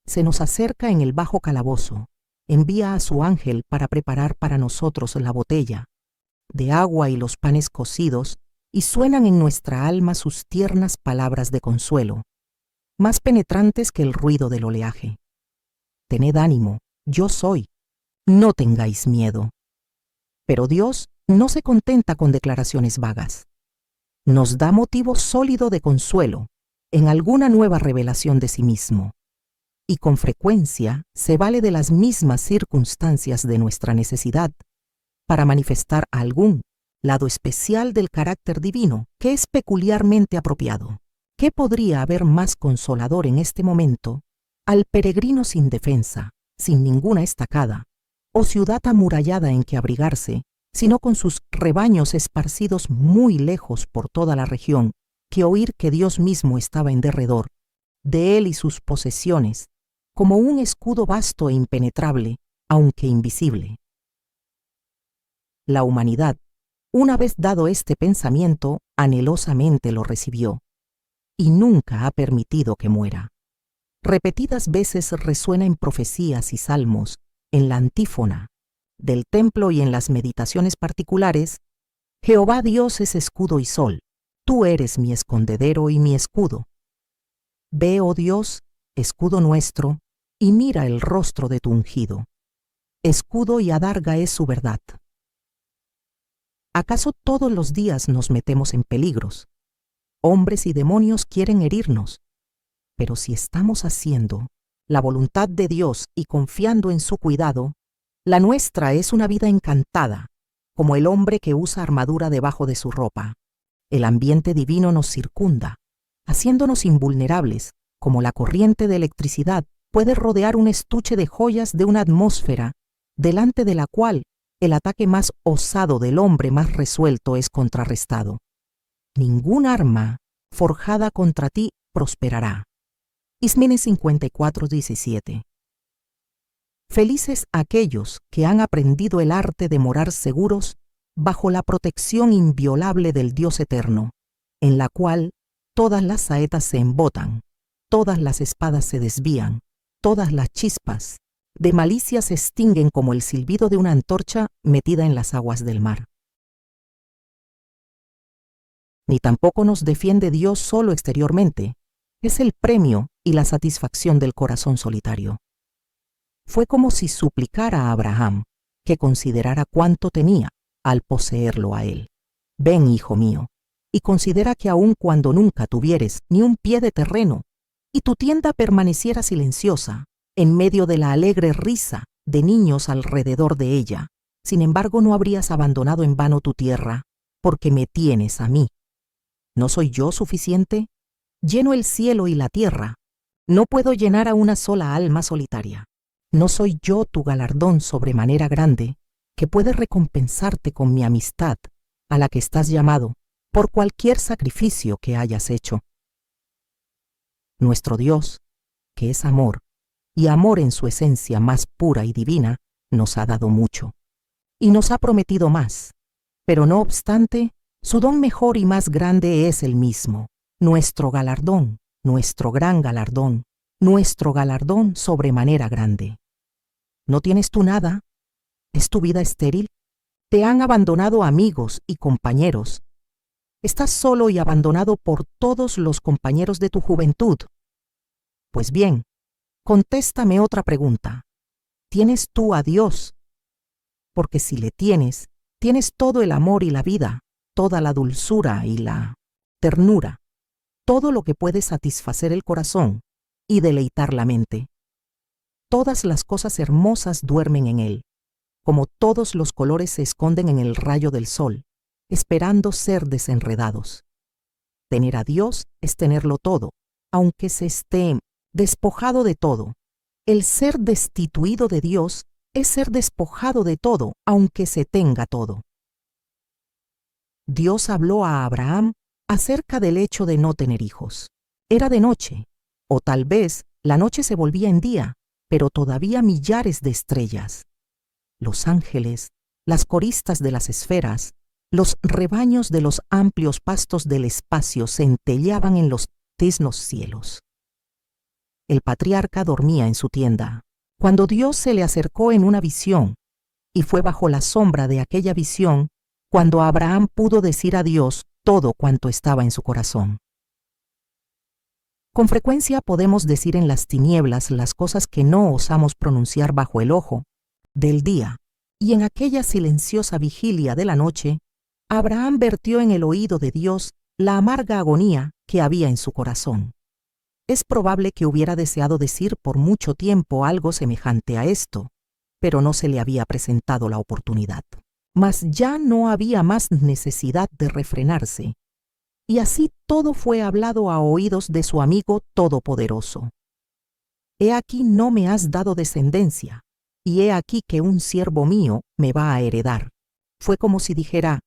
Se nos acerca en el bajo calabozo, envía a su ángel para preparar para nosotros la botella de agua y los panes cocidos, y suenan en nuestra alma sus tiernas palabras de consuelo, más penetrantes que el ruido del oleaje. Tened ánimo, yo soy, no tengáis miedo. Pero Dios no se contenta con declaraciones vagas. Nos da motivo sólido de consuelo en alguna nueva revelación de sí mismo, y con frecuencia se vale de las mismas circunstancias de nuestra necesidad para manifestar algún lado especial del carácter divino que es peculiarmente apropiado. ¿Qué podría haber más consolador en este momento al peregrino sin defensa, sin ninguna estacada, o ciudad amurallada en que abrigarse, sino con sus rebaños esparcidos muy lejos por toda la región, que oír que Dios mismo estaba en derredor de él y sus posesiones, como un escudo vasto e impenetrable, aunque invisible? La humanidad, una vez dado este pensamiento, anhelosamente lo recibió, y nunca ha permitido que muera. Repetidas veces resuena en profecías y salmos, en la antífona del templo y en las meditaciones particulares: Jehová Dios es escudo y sol, tú eres mi escondedero y mi escudo. Ve, oh Dios, escudo nuestro, y mira el rostro de tu ungido. Escudo y adarga es su verdad. ¿Acaso todos los días nos metemos en peligros? Hombres y demonios quieren herirnos, pero si estamos haciendo la voluntad de Dios y confiando en su cuidado, la nuestra es una vida encantada, como el hombre que usa armadura debajo de su ropa. El ambiente divino nos circunda, haciéndonos invulnerables, como la corriente de electricidad puede rodear un estuche de joyas de una atmósfera, delante de la cual el ataque más osado del hombre más resuelto es contrarrestado. Ningún arma forjada contra ti prosperará. Isménes 54:17. Felices aquellos que han aprendido el arte de morar seguros bajo la protección inviolable del Dios eterno, en la cual todas las saetas se embotan, todas las espadas se desvían, todas las chispas de malicia se extinguen como el silbido de una antorcha metida en las aguas del mar. Ni tampoco nos defiende Dios solo exteriormente, es el premio y la satisfacción del corazón solitario. Fue como si suplicara a Abraham que considerara cuánto tenía al poseerlo a él. Ven, hijo mío, y considera que aun cuando nunca tuvieres ni un pie de terreno, y tu tienda permaneciera silenciosa, en medio de la alegre risa de niños alrededor de ella, sin embargo no habrías abandonado en vano tu tierra, porque me tienes a mí. ¿No soy yo suficiente? Lleno el cielo y la tierra. No puedo llenar a una sola alma solitaria. ¿No soy yo tu galardón sobremanera grande, que puede recompensarte con mi amistad, a la que estás llamado, por cualquier sacrificio que hayas hecho? Nuestro Dios, que es amor, y amor en su esencia más pura y divina, nos ha dado mucho, y nos ha prometido más, pero no obstante, su don mejor y más grande es el mismo, nuestro galardón, nuestro gran galardón, nuestro galardón sobremanera grande. ¿No tienes tú nada? ¿Es tu vida estéril? Te han abandonado amigos y compañeros. Estás solo y abandonado por todos los compañeros de tu juventud. Pues bien, contéstame otra pregunta. ¿Tienes tú a Dios? Porque si le tienes, tienes todo el amor y la vida, toda la dulzura y la ternura, todo lo que puede satisfacer el corazón y deleitar la mente. Todas las cosas hermosas duermen en él, como todos los colores se esconden en el rayo del sol, esperando ser desenredados. Tener a Dios es tenerlo todo, aunque se esté despojado de todo. El ser destituido de Dios es ser despojado de todo, aunque se tenga todo. Dios habló a Abraham acerca del hecho de no tener hijos. Era de noche, o tal vez la noche se volvía en día, pero todavía millares de estrellas. Los ángeles, las coristas de las esferas, los rebaños de los amplios pastos del espacio centelleaban en los tiznos cielos. El patriarca dormía en su tienda, cuando Dios se le acercó en una visión, y fue bajo la sombra de aquella visión cuando Abraham pudo decir a Dios todo cuanto estaba en su corazón. Con frecuencia podemos decir en las tinieblas las cosas que no osamos pronunciar bajo el ojo del día, y en aquella silenciosa vigilia de la noche, Abraham vertió en el oído de Dios la amarga agonía que había en su corazón. Es probable que hubiera deseado decir por mucho tiempo algo semejante a esto, pero no se le había presentado la oportunidad. Mas ya no había más necesidad de refrenarse, y así todo fue hablado a oídos de su amigo todopoderoso. He aquí no me has dado descendencia, y he aquí que un siervo mío me va a heredar. Fue como si dijera,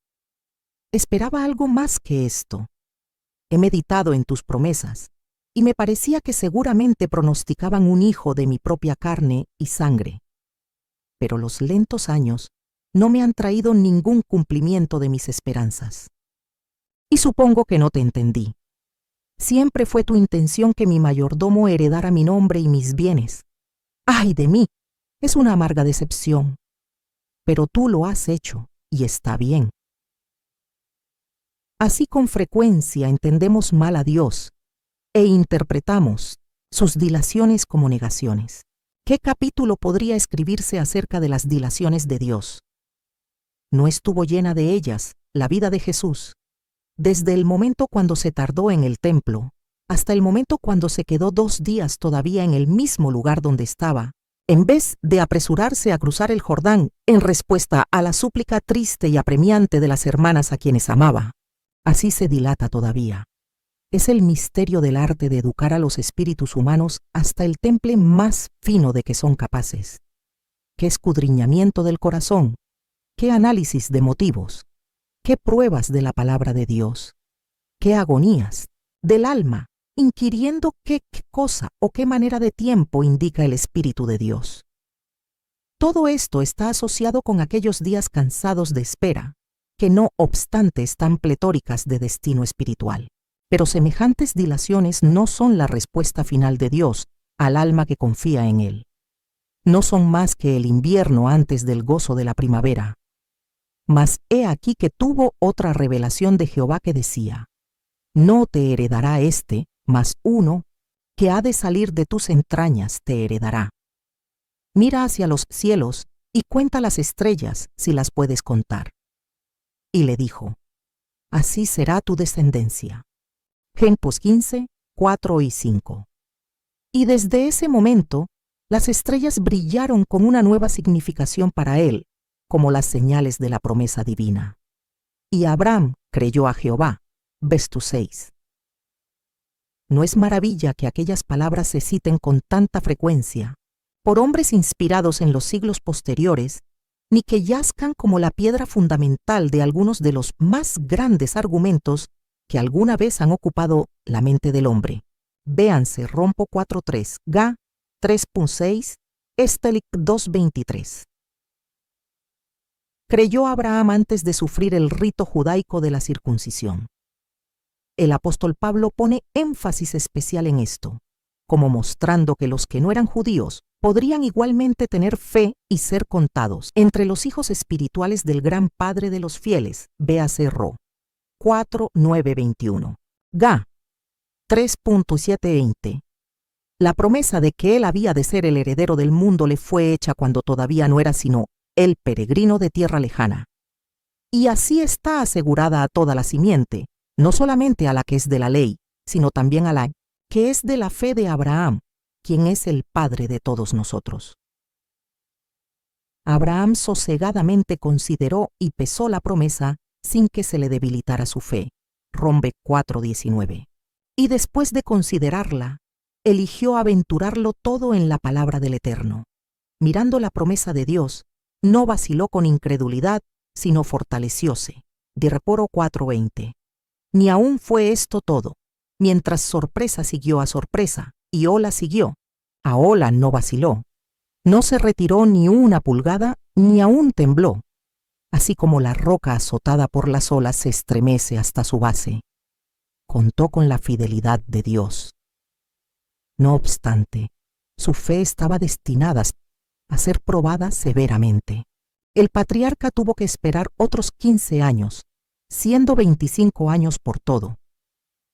esperaba algo más que esto. He meditado en tus promesas, y me parecía que seguramente pronosticaban un hijo de mi propia carne y sangre. Pero los lentos años no me han traído ningún cumplimiento de mis esperanzas. Y supongo que no te entendí. Siempre fue tu intención que mi mayordomo heredara mi nombre y mis bienes. ¡Ay de mí! Es una amarga decepción. Pero tú lo has hecho, y está bien. Así con frecuencia entendemos mal a Dios e interpretamos sus dilaciones como negaciones. ¿Qué capítulo podría escribirse acerca de las dilaciones de Dios? ¿No estuvo llena de ellas la vida de Jesús? Desde el momento cuando se tardó en el templo, hasta el momento cuando se quedó 2 días todavía en el mismo lugar donde estaba, en vez de apresurarse a cruzar el Jordán en respuesta a la súplica triste y apremiante de las hermanas a quienes amaba. Así se dilata todavía. Es el misterio del arte de educar a los espíritus humanos hasta el temple más fino de que son capaces. Qué escudriñamiento del corazón, qué análisis de motivos, qué pruebas de la palabra de Dios, qué agonías del alma, inquiriendo qué cosa o qué manera de tiempo indica el Espíritu de Dios. Todo esto está asociado con aquellos días cansados de espera, que no obstante están pletóricas de destino espiritual. Pero semejantes dilaciones no son la respuesta final de Dios al alma que confía en Él. No son más que el invierno antes del gozo de la primavera. Mas he aquí que tuvo otra revelación de Jehová que decía, no te heredará éste, mas uno que ha de salir de tus entrañas te heredará. Mira hacia los cielos y cuenta las estrellas si las puedes contar. Y le dijo, así será tu descendencia. Génesis 15, 4 y 5. Y desde ese momento, las estrellas brillaron con una nueva significación para él, como las señales de la promesa divina. Y Abraham creyó a Jehová. Verso 6. No es maravilla que aquellas palabras se citen con tanta frecuencia por hombres inspirados en los siglos posteriores, ni que yazcan como la piedra fundamental de algunos de los más grandes argumentos que alguna vez han ocupado la mente del hombre. Véanse Rompo 4.3, Ga 3.6, Estelik 2.23. Creyó Abraham antes de sufrir el rito judaico de la circuncisión. El apóstol Pablo pone énfasis especial en esto. como mostrando que los que no eran judíos podrían igualmente tener fe y ser contados entre los hijos espirituales del gran Padre de los fieles, véase Ro. 4:9-21. Ga. 3.720. La promesa de que él había de ser el heredero del mundo le fue hecha cuando todavía no era sino el peregrino de tierra lejana. Y así está asegurada a toda la simiente, no solamente a la que es de la ley, sino también a la que es de la fe de Abraham, quien es el Padre de todos nosotros. Abraham sosegadamente consideró y pesó la promesa sin que se le debilitara su fe. Rombe 4:19. Y después de considerarla, eligió aventurarlo todo en la palabra del Eterno. Mirando la promesa de Dios, no vaciló con incredulidad, sino fortalecióse. Direporo 4:20. Ni aún fue esto todo. Mientras sorpresa siguió a sorpresa, y ola siguió, a ola no vaciló. No se retiró ni una pulgada, ni aún tembló. Así como la roca azotada por las olas se estremece hasta su base. Contó con la fidelidad de Dios. No obstante, su fe estaba destinada a ser probada severamente. El patriarca tuvo que esperar otros 15 años, siendo 25 años por todo,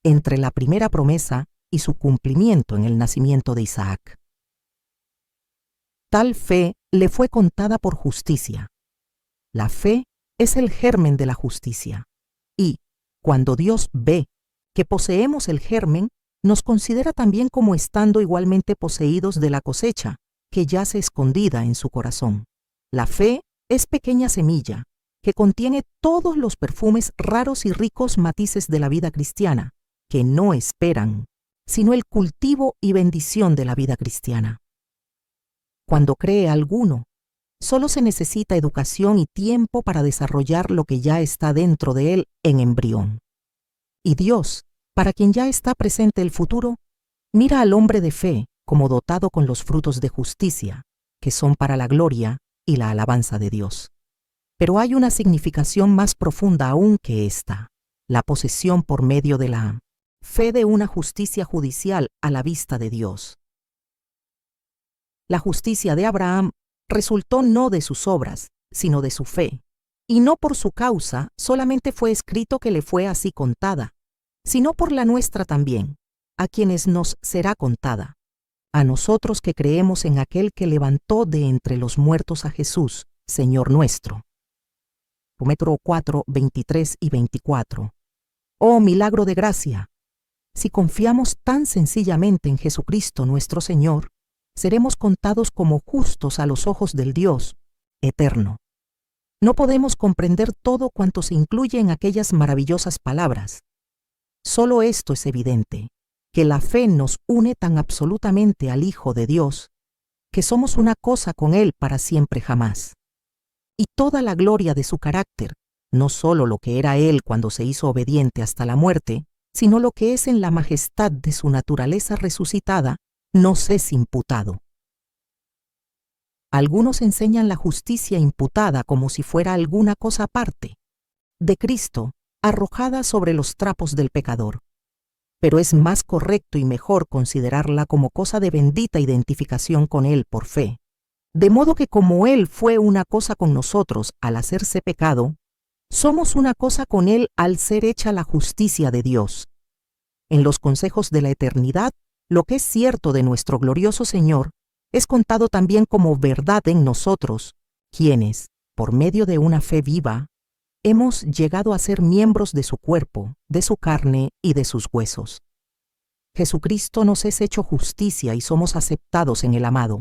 entre la primera promesa y su cumplimiento en el nacimiento de Isaac. Tal fe le fue contada por justicia. La fe es el germen de la justicia, y, cuando Dios ve que poseemos el germen, nos considera también como estando igualmente poseídos de la cosecha, que yace escondida en su corazón. La fe es pequeña semilla, que contiene todos los perfumes raros y ricos matices de la vida cristiana, que no esperan, sino el cultivo y bendición de la vida cristiana. Cuando cree alguno, solo se necesita educación y tiempo para desarrollar lo que ya está dentro de él en embrión. Y Dios, para quien ya está presente el futuro, mira al hombre de fe como dotado con los frutos de justicia, que son para la gloria y la alabanza de Dios. Pero hay una significación más profunda aún que esta, la posesión por medio de la fe de una justicia judicial a la vista de Dios. La justicia de Abraham resultó no de sus obras, sino de su fe, y no por su causa solamente fue escrito que le fue así contada, sino por la nuestra también, a quienes nos será contada, a nosotros que creemos en aquel que levantó de entre los muertos a Jesús, Señor nuestro. Romanos 4:23-24. Oh milagro de gracia, si confiamos tan sencillamente en Jesucristo nuestro Señor, seremos contados como justos a los ojos del Dios eterno. No podemos comprender todo cuanto se incluye en aquellas maravillosas palabras. Solo esto es evidente, que la fe nos une tan absolutamente al Hijo de Dios, que somos una cosa con Él para siempre jamás. Y toda la gloria de su carácter, no solo lo que era Él cuando se hizo obediente hasta la muerte, sino lo que es en la majestad de su naturaleza resucitada, nos es imputado. Algunos enseñan la justicia imputada como si fuera alguna cosa aparte de Cristo, arrojada sobre los trapos del pecador. Pero es más correcto y mejor considerarla como cosa de bendita identificación con Él por fe. De modo que como Él fue una cosa con nosotros al hacerse pecado, somos una cosa con Él al ser hecha la justicia de Dios. En los consejos de la eternidad, lo que es cierto de nuestro glorioso Señor es contado también como verdad en nosotros, quienes, por medio de una fe viva, hemos llegado a ser miembros de su cuerpo, de su carne y de sus huesos. Jesucristo nos es hecho justicia y somos aceptados en el amado.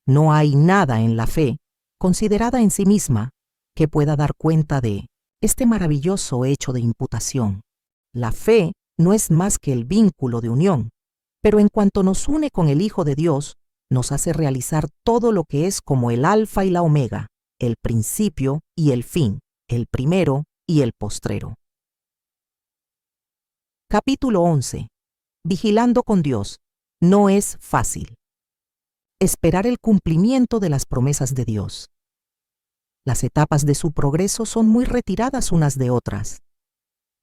No hay nada en la fe, considerada en sí misma, que pueda dar cuenta de este maravilloso hecho de imputación. La fe no es más que el vínculo de unión, pero en cuanto nos une con el Hijo de Dios, nos hace realizar todo lo que es como el alfa y la omega, el principio y el fin, el primero y el postrero. Capítulo 11. Vigilando con Dios. No es fácil. Esperar el cumplimiento de las promesas de Dios. Las etapas de su progreso son muy retiradas unas de otras.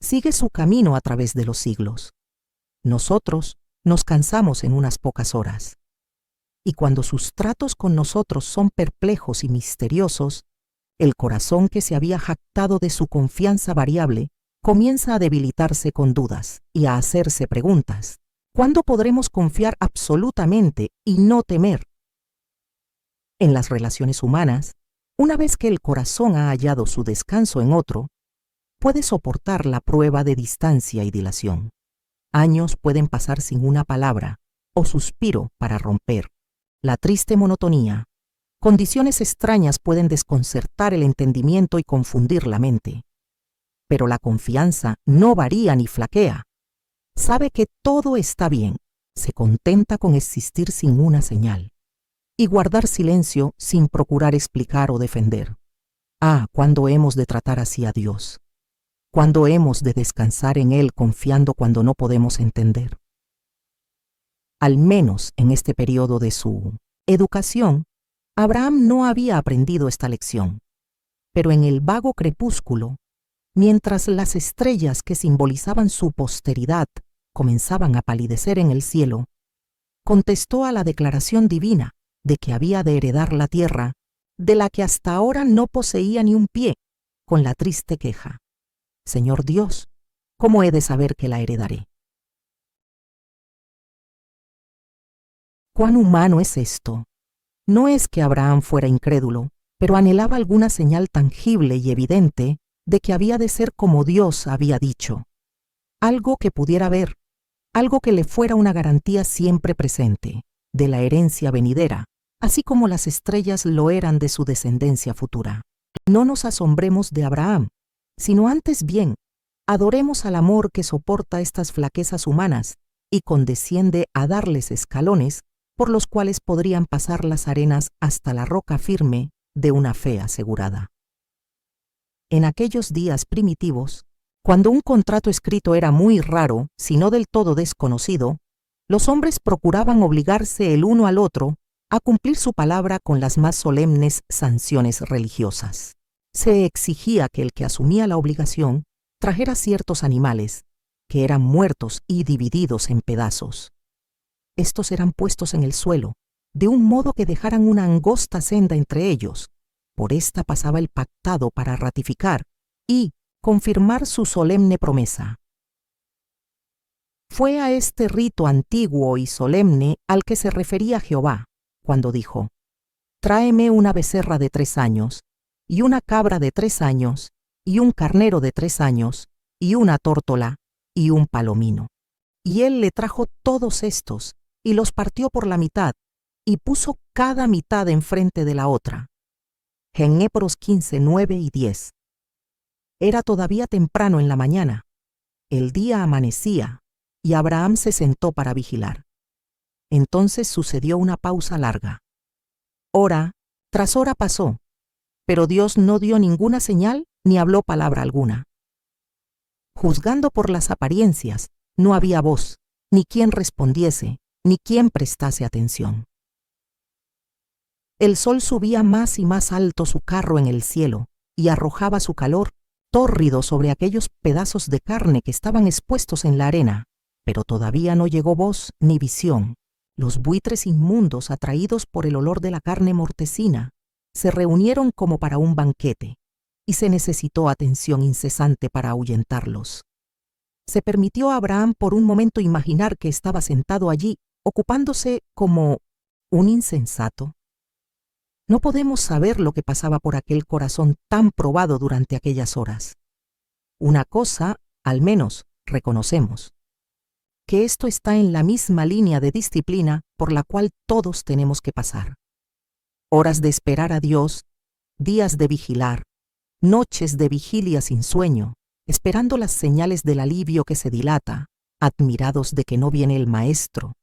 Sigue su camino a través de los siglos. Nosotros nos cansamos en unas pocas horas. Y cuando sus tratos con nosotros son perplejos y misteriosos, el corazón que se había jactado de su confianza variable comienza a debilitarse con dudas y a hacerse preguntas. ¿Cuándo podremos confiar absolutamente y no temer? En las relaciones humanas, una vez que el corazón ha hallado su descanso en otro, puede soportar la prueba de distancia y dilación. Años pueden pasar sin una palabra o suspiro para romper la triste monotonía. Condiciones extrañas pueden desconcertar el entendimiento y confundir la mente. Pero la confianza no varía ni flaquea. Sabe que todo está bien, se contenta con existir sin una señal y guardar silencio sin procurar explicar o defender. ¿Cuándo hemos de tratar así a Dios? ¿Cuándo hemos de descansar en Él confiando cuando no podemos entender? Al menos en este periodo de su educación, Abraham no había aprendido esta lección, pero en el vago crepúsculo, mientras las estrellas que simbolizaban su posteridad comenzaban a palidecer en el cielo, contestó a la declaración divina de que había de heredar la tierra, de la que hasta ahora no poseía ni un pie, con la triste queja: Señor Dios, ¿cómo he de saber que la heredaré? ¿Cuán humano es esto? No es que Abraham fuera incrédulo, pero anhelaba alguna señal tangible y evidente de que había de ser como Dios había dicho. Algo que pudiera ver, algo que le fuera una garantía siempre presente, de la herencia venidera, así como las estrellas lo eran de su descendencia futura. No nos asombremos de Abraham, sino antes bien, adoremos al amor que soporta estas flaquezas humanas y condesciende a darles escalones por los cuales podrían pasar las arenas hasta la roca firme de una fe asegurada. En aquellos días primitivos, cuando un contrato escrito era muy raro, si no del todo desconocido, los hombres procuraban obligarse el uno al otro a cumplir su palabra con las más solemnes sanciones religiosas. Se exigía que el que asumía la obligación trajera ciertos animales, que eran muertos y divididos en pedazos. Estos eran puestos en el suelo, de un modo que dejaran una angosta senda entre ellos. Por esta pasaba el pactado para ratificar y confirmar su solemne promesa. Fue a este rito antiguo y solemne al que se refería Jehová, cuando dijo: Tráeme una becerra de 3 años, y una cabra de 3 años, y un carnero de 3 años, y una tórtola, y un palomino. Y él le trajo todos estos, y los partió por la mitad, y puso cada mitad enfrente de la otra. Gennéporos 15, 9 y 10. Era todavía temprano en la mañana. El día amanecía, y Abraham se sentó para vigilar. Entonces sucedió una pausa larga. Hora tras hora pasó, pero Dios no dio ninguna señal ni habló palabra alguna. Juzgando por las apariencias, no había voz, ni quien respondiese, ni quien prestase atención. El sol subía más y más alto su carro en el cielo, y arrojaba su calor tórrido sobre aquellos pedazos de carne que estaban expuestos en la arena, pero todavía no llegó voz ni visión. Los buitres inmundos, atraídos por el olor de la carne mortecina, se reunieron como para un banquete, y se necesitó atención incesante para ahuyentarlos. Se permitió a Abraham por un momento imaginar que estaba sentado allí, ocupándose como un insensato. No podemos saber lo que pasaba por aquel corazón tan probado durante aquellas horas. Una cosa, al menos, reconocemos: que esto está en la misma línea de disciplina por la cual todos tenemos que pasar. Horas de esperar a Dios, días de vigilar, noches de vigilia sin sueño, esperando las señales del alivio que se dilata, admirados de que no viene el Maestro,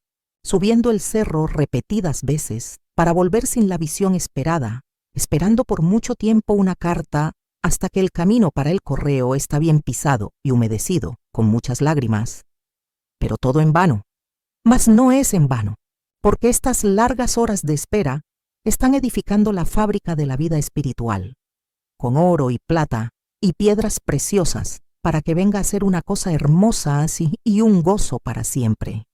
subiendo el cerro repetidas veces para volver sin la visión esperada, esperando por mucho tiempo una carta hasta que el camino para el correo está bien pisado y humedecido con muchas lágrimas. Pero todo en vano. Mas no es en vano, porque estas largas horas de espera están edificando la fábrica de la vida espiritual, con oro y plata y piedras preciosas, para que venga a ser una cosa hermosa así y un gozo para siempre.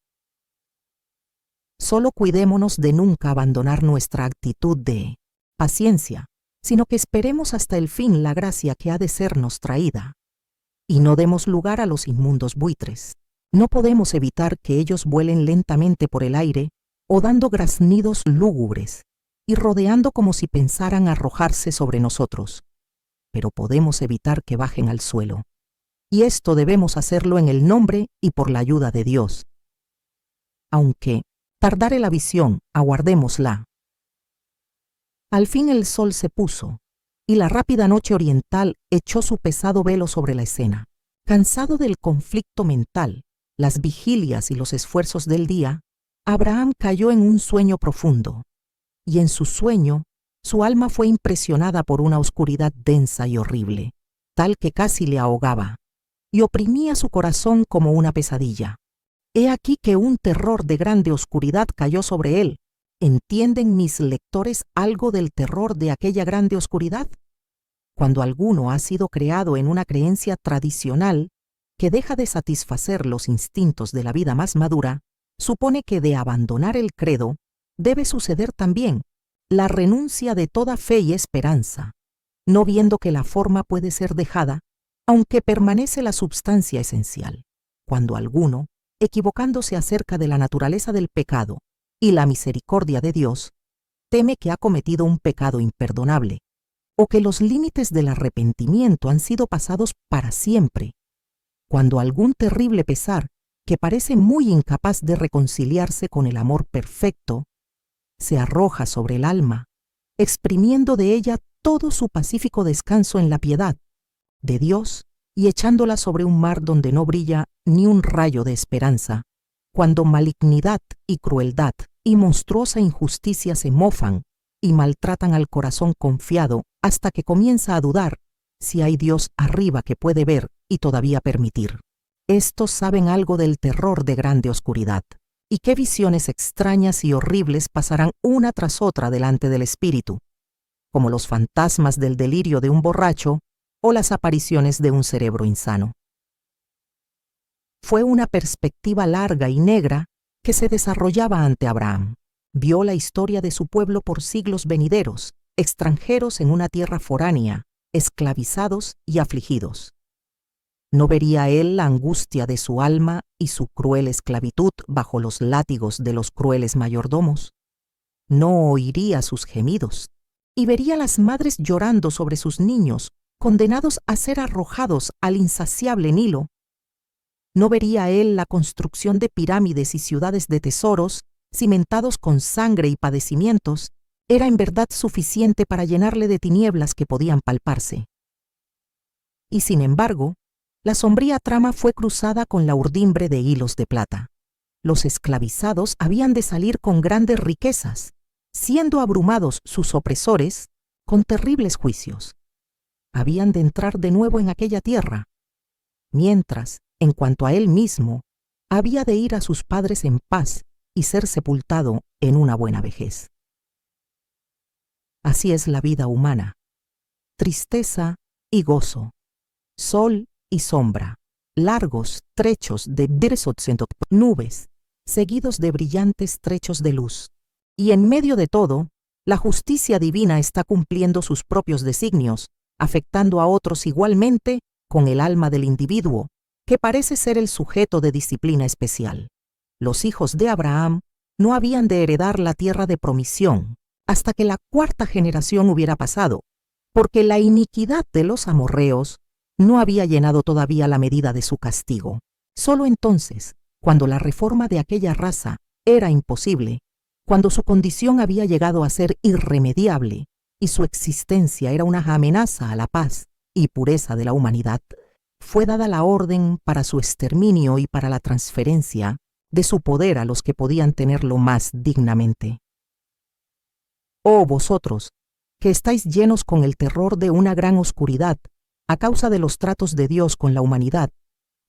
Solo cuidémonos de nunca abandonar nuestra actitud de paciencia, sino que esperemos hasta el fin la gracia que ha de sernos traída. Y no demos lugar a los inmundos buitres. No podemos evitar que ellos vuelen lentamente por el aire o dando graznidos lúgubres y rodeando como si pensaran arrojarse sobre nosotros. Pero podemos evitar que bajen al suelo. Y esto debemos hacerlo en el nombre y por la ayuda de Dios. Aunque tardare la visión, aguardémosla. Al fin el sol se puso, y la rápida noche oriental echó su pesado velo sobre la escena. Cansado del conflicto mental, las vigilias y los esfuerzos del día, Abraham cayó en un sueño profundo, y en su sueño, su alma fue impresionada por una oscuridad densa y horrible, tal que casi le ahogaba, y oprimía su corazón como una pesadilla. He aquí que un terror de grande oscuridad cayó sobre él. ¿Entienden mis lectores algo del terror de aquella grande oscuridad? Cuando alguno ha sido creado en una creencia tradicional que deja de satisfacer los instintos de la vida más madura, supone que de abandonar el credo debe suceder también la renuncia de toda fe y esperanza, no viendo que la forma puede ser dejada, aunque permanece la substancia esencial. Cuando alguno, equivocándose acerca de la naturaleza del pecado y la misericordia de Dios, teme que ha cometido un pecado imperdonable, o que los límites del arrepentimiento han sido pasados para siempre, cuando algún terrible pesar, que parece muy incapaz de reconciliarse con el amor perfecto, se arroja sobre el alma, exprimiendo de ella todo su pacífico descanso en la piedad de Dios y echándola sobre un mar donde no brilla ni un rayo de esperanza, cuando malignidad y crueldad y monstruosa injusticia se mofan y maltratan al corazón confiado hasta que comienza a dudar si hay Dios arriba que puede ver y todavía permitir. Estos saben algo del terror de grande oscuridad, y qué visiones extrañas y horribles pasarán una tras otra delante del espíritu, como los fantasmas del delirio de un borracho o las apariciones de un cerebro insano. Fue una perspectiva larga y negra que se desarrollaba ante Abraham. Vio la historia de su pueblo por siglos venideros, extranjeros en una tierra foránea, esclavizados y afligidos. ¿No vería él la angustia de su alma y su cruel esclavitud bajo los látigos de los crueles mayordomos? ¿No oiría sus gemidos? Y vería las madres llorando sobre sus niños, condenados a ser arrojados al insaciable Nilo. ¿No vería él la construcción de pirámides y ciudades de tesoros, cimentados con sangre y padecimientos? Era en verdad suficiente para llenarle de tinieblas que podían palparse. Y sin embargo, la sombría trama fue cruzada con la urdimbre de hilos de plata. Los esclavizados habían de salir con grandes riquezas, siendo abrumados sus opresores con terribles juicios. Habían de entrar de nuevo en aquella tierra, mientras, en cuanto a él mismo, había de ir a sus padres en paz y ser sepultado en una buena vejez. Así es la vida humana: tristeza y gozo, sol y sombra, largos trechos de nubes, seguidos de brillantes trechos de luz. Y en medio de todo, la justicia divina está cumpliendo sus propios designios, afectando a otros igualmente con el alma del individuo, que parece ser el sujeto de disciplina especial. Los hijos de Abraham no habían de heredar la tierra de promisión hasta que la cuarta generación hubiera pasado, porque la iniquidad de los amorreos no había llenado todavía la medida de su castigo. Solo entonces, cuando la reforma de aquella raza era imposible, cuando su condición había llegado a ser irremediable y su existencia era una amenaza a la paz y pureza de la humanidad, fue dada la orden para su exterminio y para la transferencia de su poder a los que podían tenerlo más dignamente. Oh vosotros, que estáis llenos con el terror de una gran oscuridad, a causa de los tratos de Dios con la humanidad,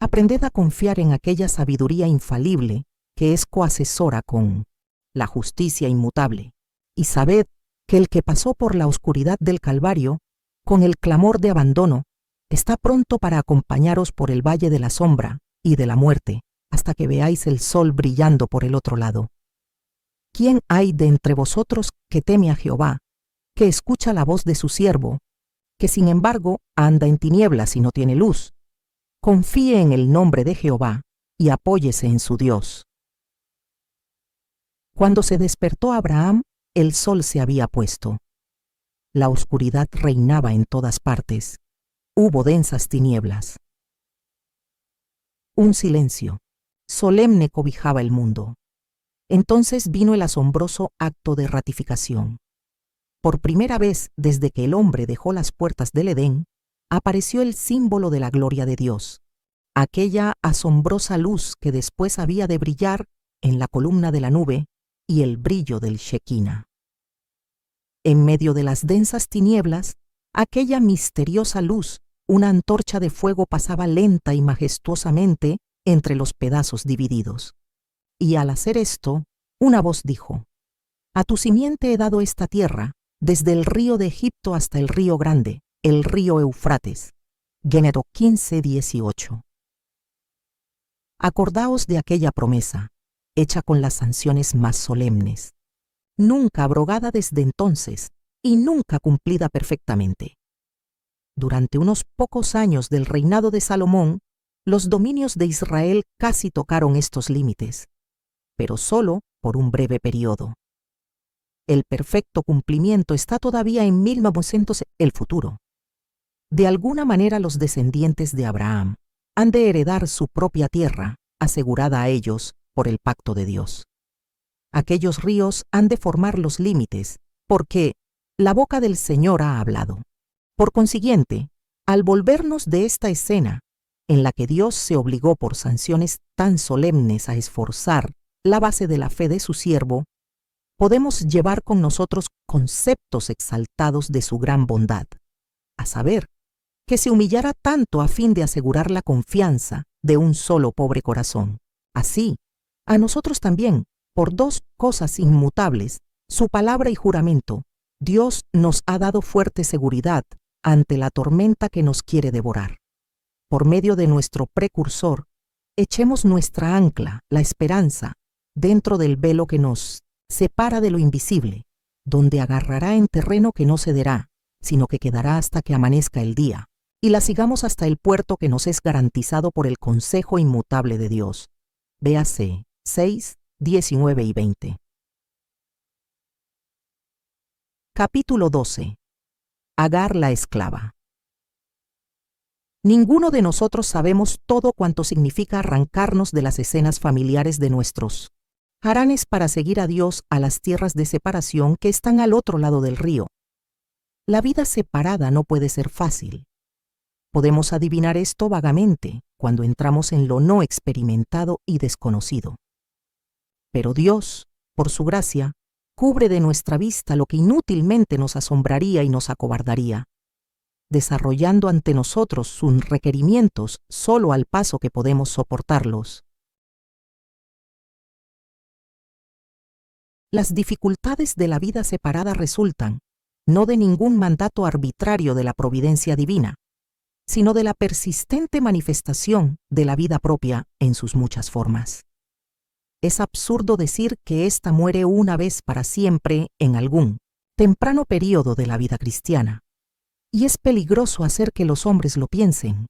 aprended a confiar en aquella sabiduría infalible que es coasesora con la justicia inmutable, y sabed que el que pasó por la oscuridad del Calvario, con el clamor de abandono, está pronto para acompañaros por el valle de la sombra y de la muerte, hasta que veáis el sol brillando por el otro lado. ¿quién hay de entre vosotros que teme a Jehová, que escucha la voz de su siervo, que sin embargo anda en tinieblas y no tiene luz? Confíe en el nombre de Jehová y apóyese en su Dios. Cuando se despertó Abraham, el sol se había puesto. La oscuridad reinaba en todas partes. Hubo densas tinieblas. Un silencio solemne cobijaba el mundo. Entonces vino el asombroso acto de ratificación. Por primera vez desde que el hombre dejó las puertas del Edén, apareció el símbolo de la gloria de Dios, aquella asombrosa luz que después había de brillar en la columna de la nube y el brillo del Shekinah. En medio de las densas tinieblas, aquella misteriosa luz, una antorcha de fuego, pasaba lenta y majestuosamente entre los pedazos divididos. Y al hacer esto, una voz dijo: «A tu simiente he dado esta tierra, desde el río de Egipto hasta el río grande, el río Eufrates». Génesis 15:18. Acordaos de aquella promesa, hecha con las sanciones más solemnes, nunca abrogada desde entonces y nunca cumplida perfectamente. Durante unos pocos años del reinado de Salomón, los dominios de Israel casi tocaron estos límites, pero solo por un breve periodo. El perfecto cumplimiento está todavía en 1900, el futuro. De alguna manera los descendientes de Abraham han de heredar su propia tierra, asegurada a ellos por el pacto de Dios. Aquellos ríos han de formar los límites, porque la boca del Señor ha hablado. Por consiguiente, al volvernos de esta escena, en la que Dios se obligó por sanciones tan solemnes a esforzar la base de la fe de su siervo, podemos llevar con nosotros conceptos exaltados de su gran bondad, a saber, que se humillara tanto a fin de asegurar la confianza de un solo pobre corazón. Así, a nosotros también, por dos cosas inmutables, su palabra y juramento, Dios nos ha dado fuerte seguridad ante la tormenta que nos quiere devorar. Por medio de nuestro precursor, echemos nuestra ancla, la esperanza, dentro del velo que nos separa de lo invisible, donde agarrará en terreno que no cederá, sino que quedará hasta que amanezca el día, y la sigamos hasta el puerto que nos es garantizado por el consejo inmutable de Dios. Véase 6, 19 y 20. Capítulo 12. Agar la esclava. Ninguno de nosotros sabemos todo cuanto significa arrancarnos de las escenas familiares de nuestros haranes para seguir a Dios a las tierras de separación que están al otro lado del río. La vida separada no puede ser fácil. Podemos adivinar esto vagamente cuando entramos en lo no experimentado y desconocido. Pero Dios, por su gracia, cubre de nuestra vista lo que inútilmente nos asombraría y nos acobardaría, desarrollando ante nosotros sus requerimientos solo al paso que podemos soportarlos. Las dificultades de la vida separada resultan no de ningún mandato arbitrario de la providencia divina, sino de la persistente manifestación de la vida propia en sus muchas formas. Es absurdo decir que ésta muere una vez para siempre en algún temprano período de la vida cristiana, y es peligroso hacer que los hombres lo piensen.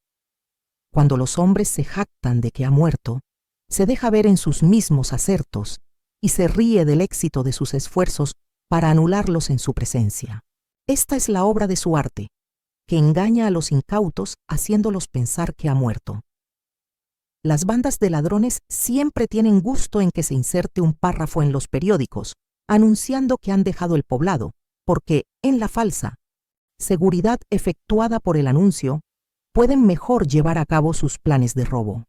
Cuando los hombres se jactan de que ha muerto, se deja ver en sus mismos acertos y se ríe del éxito de sus esfuerzos para anularlos en su presencia. Esta es la obra de su arte, que engaña a los incautos haciéndolos pensar que ha muerto. Las bandas de ladrones siempre tienen gusto en que se inserte un párrafo en los periódicos, anunciando que han dejado el poblado, porque, en la falsa seguridad efectuada por el anuncio, pueden mejor llevar a cabo sus planes de robo.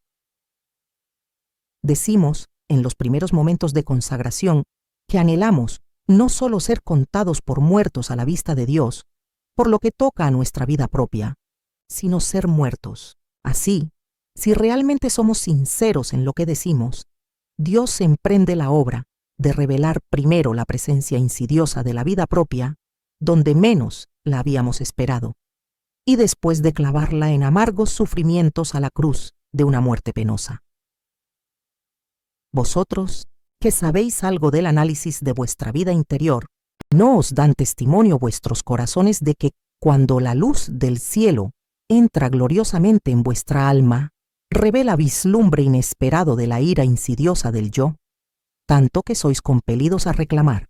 Decimos, en los primeros momentos de consagración, que anhelamos no solo ser contados por muertos a la vista de Dios, por lo que toca a nuestra vida propia, sino ser muertos. Así, si realmente somos sinceros en lo que decimos, Dios emprende la obra de revelar primero la presencia insidiosa de la vida propia, donde menos la habíamos esperado, y después de clavarla en amargos sufrimientos a la cruz de una muerte penosa. Vosotros que sabéis algo del análisis de vuestra vida interior, ¿no os dan testimonio vuestros corazones de que cuando la luz del cielo entra gloriosamente en vuestra alma, revela vislumbre inesperado de la ira insidiosa del yo, tanto que sois compelidos a reclamar?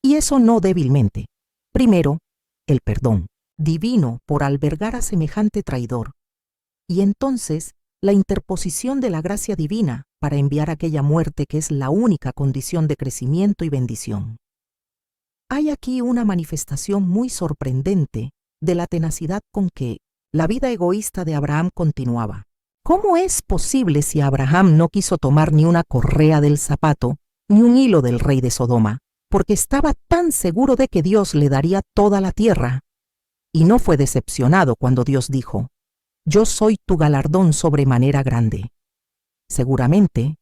Y eso no débilmente. Primero, el perdón divino por albergar a semejante traidor, y entonces la interposición de la gracia divina para enviar aquella muerte que es la única condición de crecimiento y bendición. Hay aquí una manifestación muy sorprendente de la tenacidad con que la vida egoísta de Abraham continuaba. ¿Cómo es posible si Abraham no quiso tomar ni una correa del zapato, ni un hilo del rey de Sodoma, porque estaba tan seguro de que Dios le daría toda la tierra? Y no fue decepcionado cuando Dios dijo: «Yo soy tu galardón sobremanera grande». Seguramente,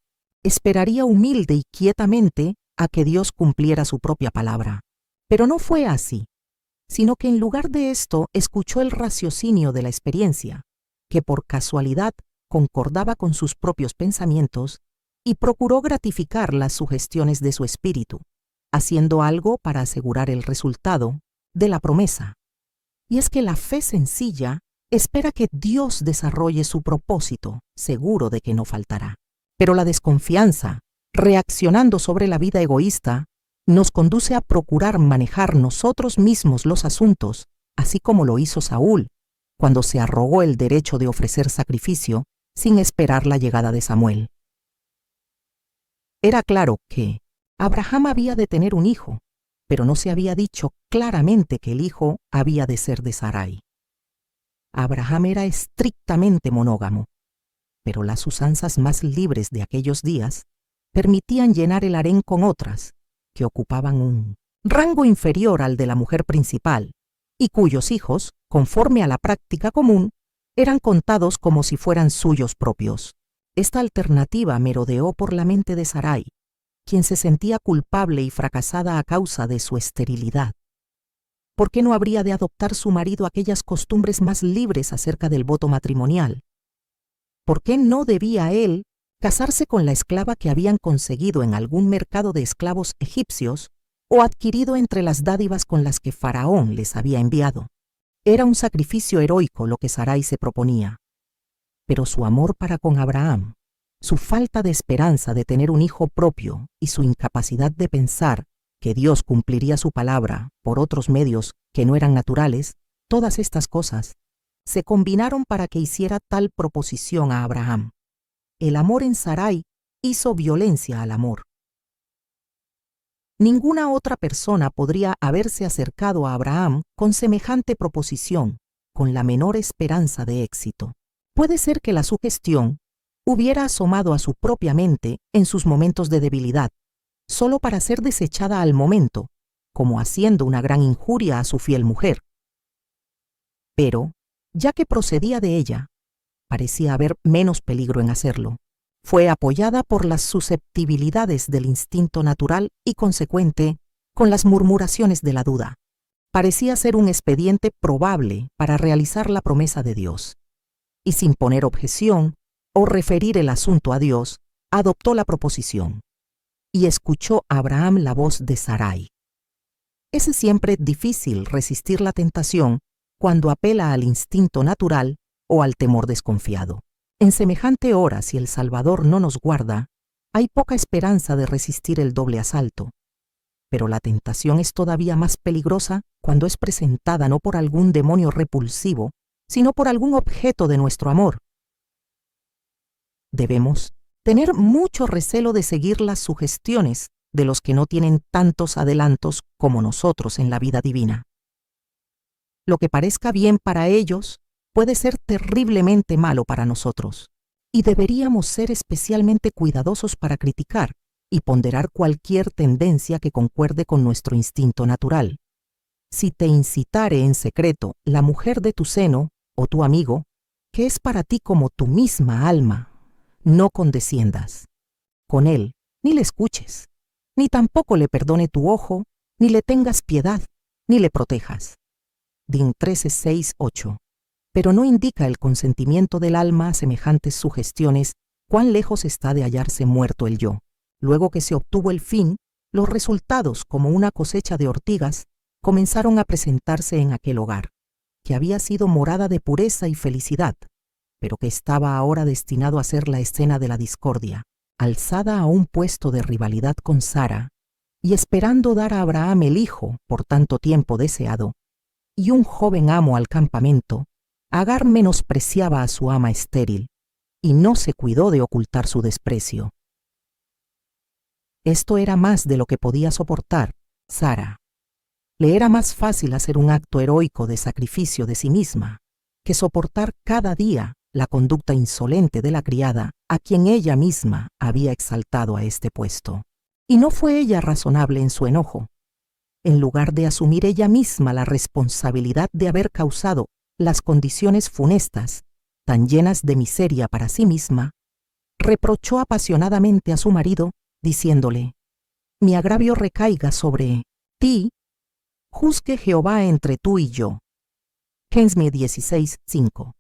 esperaría humilde y quietamente a que Dios cumpliera su propia palabra. Pero no fue así, sino que en lugar de esto escuchó el raciocinio de la experiencia, que por casualidad concordaba con sus propios pensamientos, y procuró gratificar las sugestiones de su espíritu, haciendo algo para asegurar el resultado de la promesa. Y es que la fe sencilla espera que Dios desarrolle su propósito, seguro de que no faltará. Pero la desconfianza, reaccionando sobre la vida egoísta, nos conduce a procurar manejar nosotros mismos los asuntos, así como lo hizo Saúl, cuando se arrogó el derecho de ofrecer sacrificio sin esperar la llegada de Samuel. Era claro que Abraham había de tener un hijo, pero no se había dicho claramente que el hijo había de ser de Sarai. Abraham era estrictamente monógamo, pero las usanzas más libres de aquellos días permitían llenar el harén con otras, que ocupaban un rango inferior al de la mujer principal, y cuyos hijos, conforme a la práctica común, eran contados como si fueran suyos propios. Esta alternativa merodeó por la mente de Sarai, quien se sentía culpable y fracasada a causa de su esterilidad. ¿Por qué no habría de adoptar su marido aquellas costumbres más libres acerca del voto matrimonial? ¿Por qué no debía él casarse con la esclava que habían conseguido en algún mercado de esclavos egipcios o adquirido entre las dádivas con las que Faraón les había enviado? Era un sacrificio heroico lo que Sarai se proponía. Pero su amor para con Abraham, su falta de esperanza de tener un hijo propio y su incapacidad de pensar que Dios cumpliría su palabra por otros medios que no eran naturales, todas estas cosas se combinaron para que hiciera tal proposición a Abraham. El amor en Sarai hizo violencia al amor. Ninguna otra persona podría haberse acercado a Abraham con semejante proposición, con la menor esperanza de éxito. Puede ser que la sugestión hubiera asomado a su propia mente en sus momentos de debilidad, solo para ser desechada al momento, como haciendo una gran injuria a su fiel mujer. Pero, ya que procedía de ella, parecía haber menos peligro en hacerlo. Fue apoyada por las susceptibilidades del instinto natural y consecuente con las murmuraciones de la duda. Parecía ser un expediente probable para realizar la promesa de Dios. Y sin poner objeción o referir el asunto a Dios, adoptó la proposición. Y escuchó a Abraham la voz de Sarai. Es siempre difícil resistir la tentación cuando apela al instinto natural o al temor desconfiado. En semejante hora, si el Salvador no nos guarda, hay poca esperanza de resistir el doble asalto. Pero la tentación es todavía más peligrosa cuando es presentada no por algún demonio repulsivo, sino por algún objeto de nuestro amor. Debemos tener mucho recelo de seguir las sugestiones de los que no tienen tantos adelantos como nosotros en la vida divina. Lo que parezca bien para ellos puede ser terriblemente malo para nosotros, y deberíamos ser especialmente cuidadosos para criticar y ponderar cualquier tendencia que concuerde con nuestro instinto natural. Si te incitare en secreto la mujer de tu seno o tu amigo, que es para ti como tu misma alma, no condesciendas con él, ni le escuches, ni tampoco le perdone tu ojo, ni le tengas piedad, ni le protejas. Din 13:6-8. Pero no indica el consentimiento del alma a semejantes sugestiones cuán lejos está de hallarse muerto el yo. Luego que se obtuvo el fin, los resultados, como una cosecha de ortigas, comenzaron a presentarse en aquel hogar, que había sido morada de pureza y felicidad, pero que estaba ahora destinado a ser la escena de la discordia, alzada a un puesto de rivalidad con Sara, y esperando dar a Abraham el hijo por tanto tiempo deseado, y un joven amo al campamento, Agar menospreciaba a su ama estéril, y no se cuidó de ocultar su desprecio. Esto era más de lo que podía soportar Sara. Le era más fácil hacer un acto heroico de sacrificio de sí misma que soportar cada día la conducta insolente de la criada a quien ella misma había exaltado a este puesto. Y no fue ella razonable en su enojo. En lugar de asumir ella misma la responsabilidad de haber causado las condiciones funestas, tan llenas de miseria para sí misma, reprochó apasionadamente a su marido, diciéndole: «Mi agravio recaiga sobre ti, juzgue Jehová entre tú y yo». Génesis 16:5.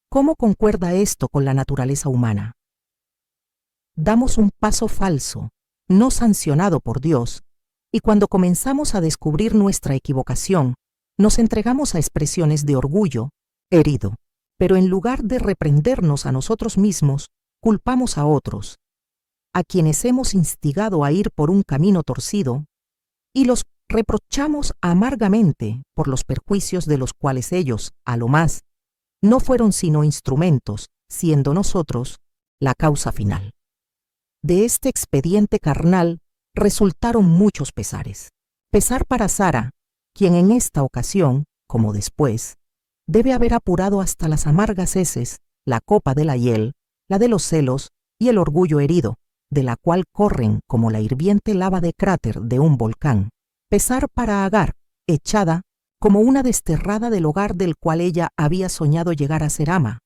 ¿Cómo concuerda esto con la naturaleza humana? Damos un paso falso, no sancionado por Dios, y cuando comenzamos a descubrir nuestra equivocación, nos entregamos a expresiones de orgullo, herido, pero en lugar de reprendernos a nosotros mismos, culpamos a otros, a quienes hemos instigado a ir por un camino torcido, y los reprochamos amargamente por los perjuicios de los cuales ellos, a lo más, no fueron sino instrumentos, siendo nosotros la causa final. De este expediente carnal resultaron muchos pesares. Pesar para Sara, quien en esta ocasión, como después, debe haber apurado hasta las amargas heces la copa de la hiel, la de los celos y el orgullo herido, de la cual corren como la hirviente lava de cráter de un volcán. Pesar para Agar, echada como una desterrada del hogar del cual ella había soñado llegar a ser ama,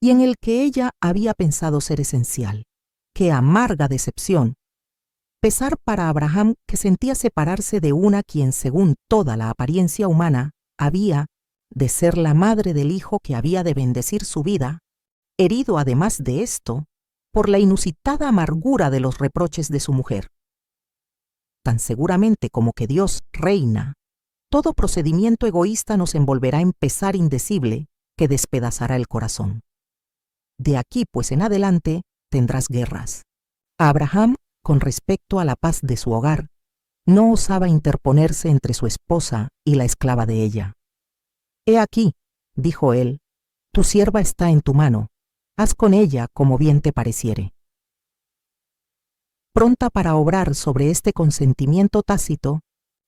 y en el que ella había pensado ser esencial. ¡Qué amarga decepción! Pesar para Abraham, que sentía separarse de una quien, según toda la apariencia humana, había de ser la madre del hijo que había de bendecir su vida, herido además de esto por la inusitada amargura de los reproches de su mujer. Tan seguramente como que Dios reina, todo procedimiento egoísta nos envolverá en pesar indecible que despedazará el corazón. De aquí pues en adelante tendrás guerras. Abraham, con respecto a la paz de su hogar, no osaba interponerse entre su esposa y la esclava de ella. «He aquí», dijo él, «tu sierva está en tu mano, haz con ella como bien te pareciere». Pronta para obrar sobre este consentimiento tácito,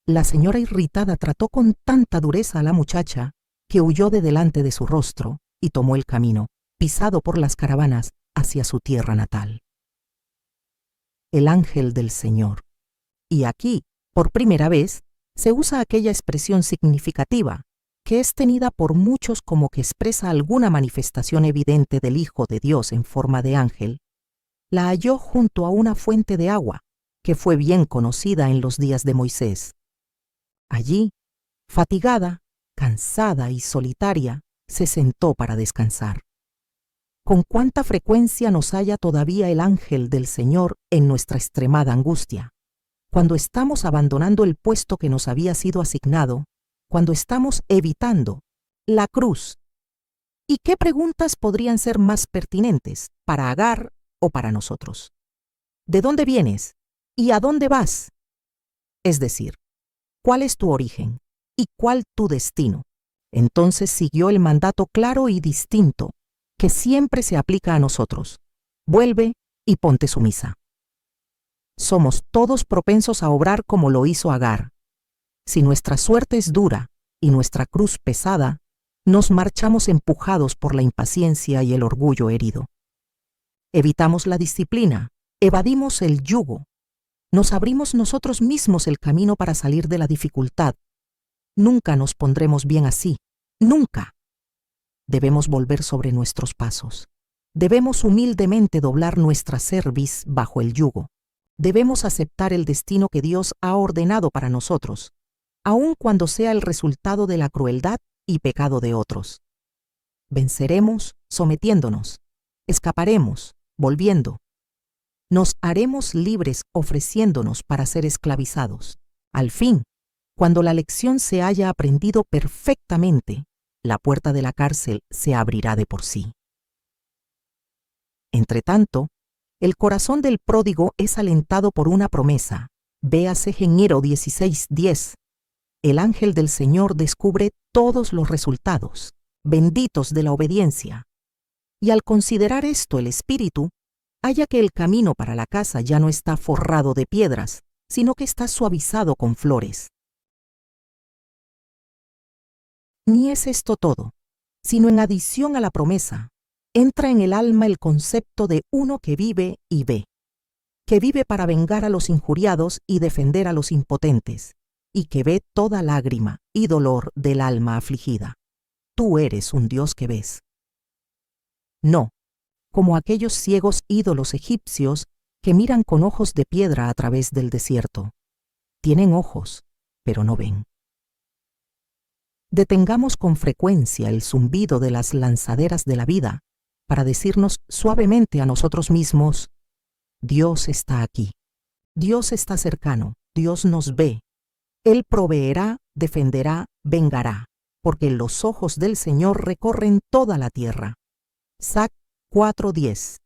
la señora irritada trató con tanta dureza a la muchacha que huyó de delante de su rostro y tomó el camino, pisado por las caravanas, hacia su tierra natal. El ángel del Señor. Y aquí, por primera vez, se usa aquella expresión significativa, que es tenida por muchos como que expresa alguna manifestación evidente del Hijo de Dios en forma de ángel. La halló junto a una fuente de agua, que fue bien conocida en los días de Moisés. Allí, fatigada, cansada y solitaria, se sentó para descansar. Con cuánta frecuencia nos halla todavía el ángel del Señor en nuestra extremada angustia, cuando estamos abandonando el puesto que nos había sido asignado, cuando estamos evitando la cruz. ¿Y qué preguntas podrían ser más pertinentes para Agar o para nosotros? ¿De dónde vienes? ¿Y a dónde vas? Es decir, ¿cuál es tu origen? ¿Y cuál tu destino? Entonces siguió el mandato claro y distinto que siempre se aplica a nosotros: vuelve y ponte sumisa. Somos todos propensos a obrar como lo hizo Agar. Si nuestra suerte es dura y nuestra cruz pesada, nos marchamos empujados por la impaciencia y el orgullo herido. Evitamos la disciplina, evadimos el yugo, nos abrimos nosotros mismos el camino para salir de la dificultad. Nunca nos pondremos bien así, nunca. Debemos volver sobre nuestros pasos. Debemos humildemente doblar nuestra cerviz bajo el yugo. Debemos aceptar el destino que Dios ha ordenado para nosotros, aun cuando sea el resultado de la crueldad y pecado de otros. Venceremos sometiéndonos, escaparemos volviendo. nos haremos libres ofreciéndonos para ser esclavizados. Al fin, cuando la lección se haya aprendido perfectamente, la puerta de la cárcel se abrirá de por sí. Entretanto, el corazón del pródigo es alentado por una promesa. Véase Género 16:10. El ángel del Señor descubre todos los resultados, benditos de la obediencia. Y al considerar esto el Espíritu, halla que el camino para la casa ya no está forrado de piedras, sino que está suavizado con flores. Ni es esto todo, sino en adición a la promesa, entra en el alma el concepto de uno que vive y ve, que vive para vengar a los injuriados y defender a los impotentes, y que ve toda lágrima y dolor del alma afligida. Tú eres un Dios que ves. No, como aquellos ciegos ídolos egipcios que miran con ojos de piedra a través del desierto. Tienen ojos, pero no ven. Detengamos con frecuencia el zumbido de las lanzaderas de la vida para decirnos suavemente a nosotros mismos: Dios está aquí, Dios está cercano, Dios nos ve. Él proveerá, defenderá, vengará, porque los ojos del Señor recorren toda la tierra. Sac 4:10.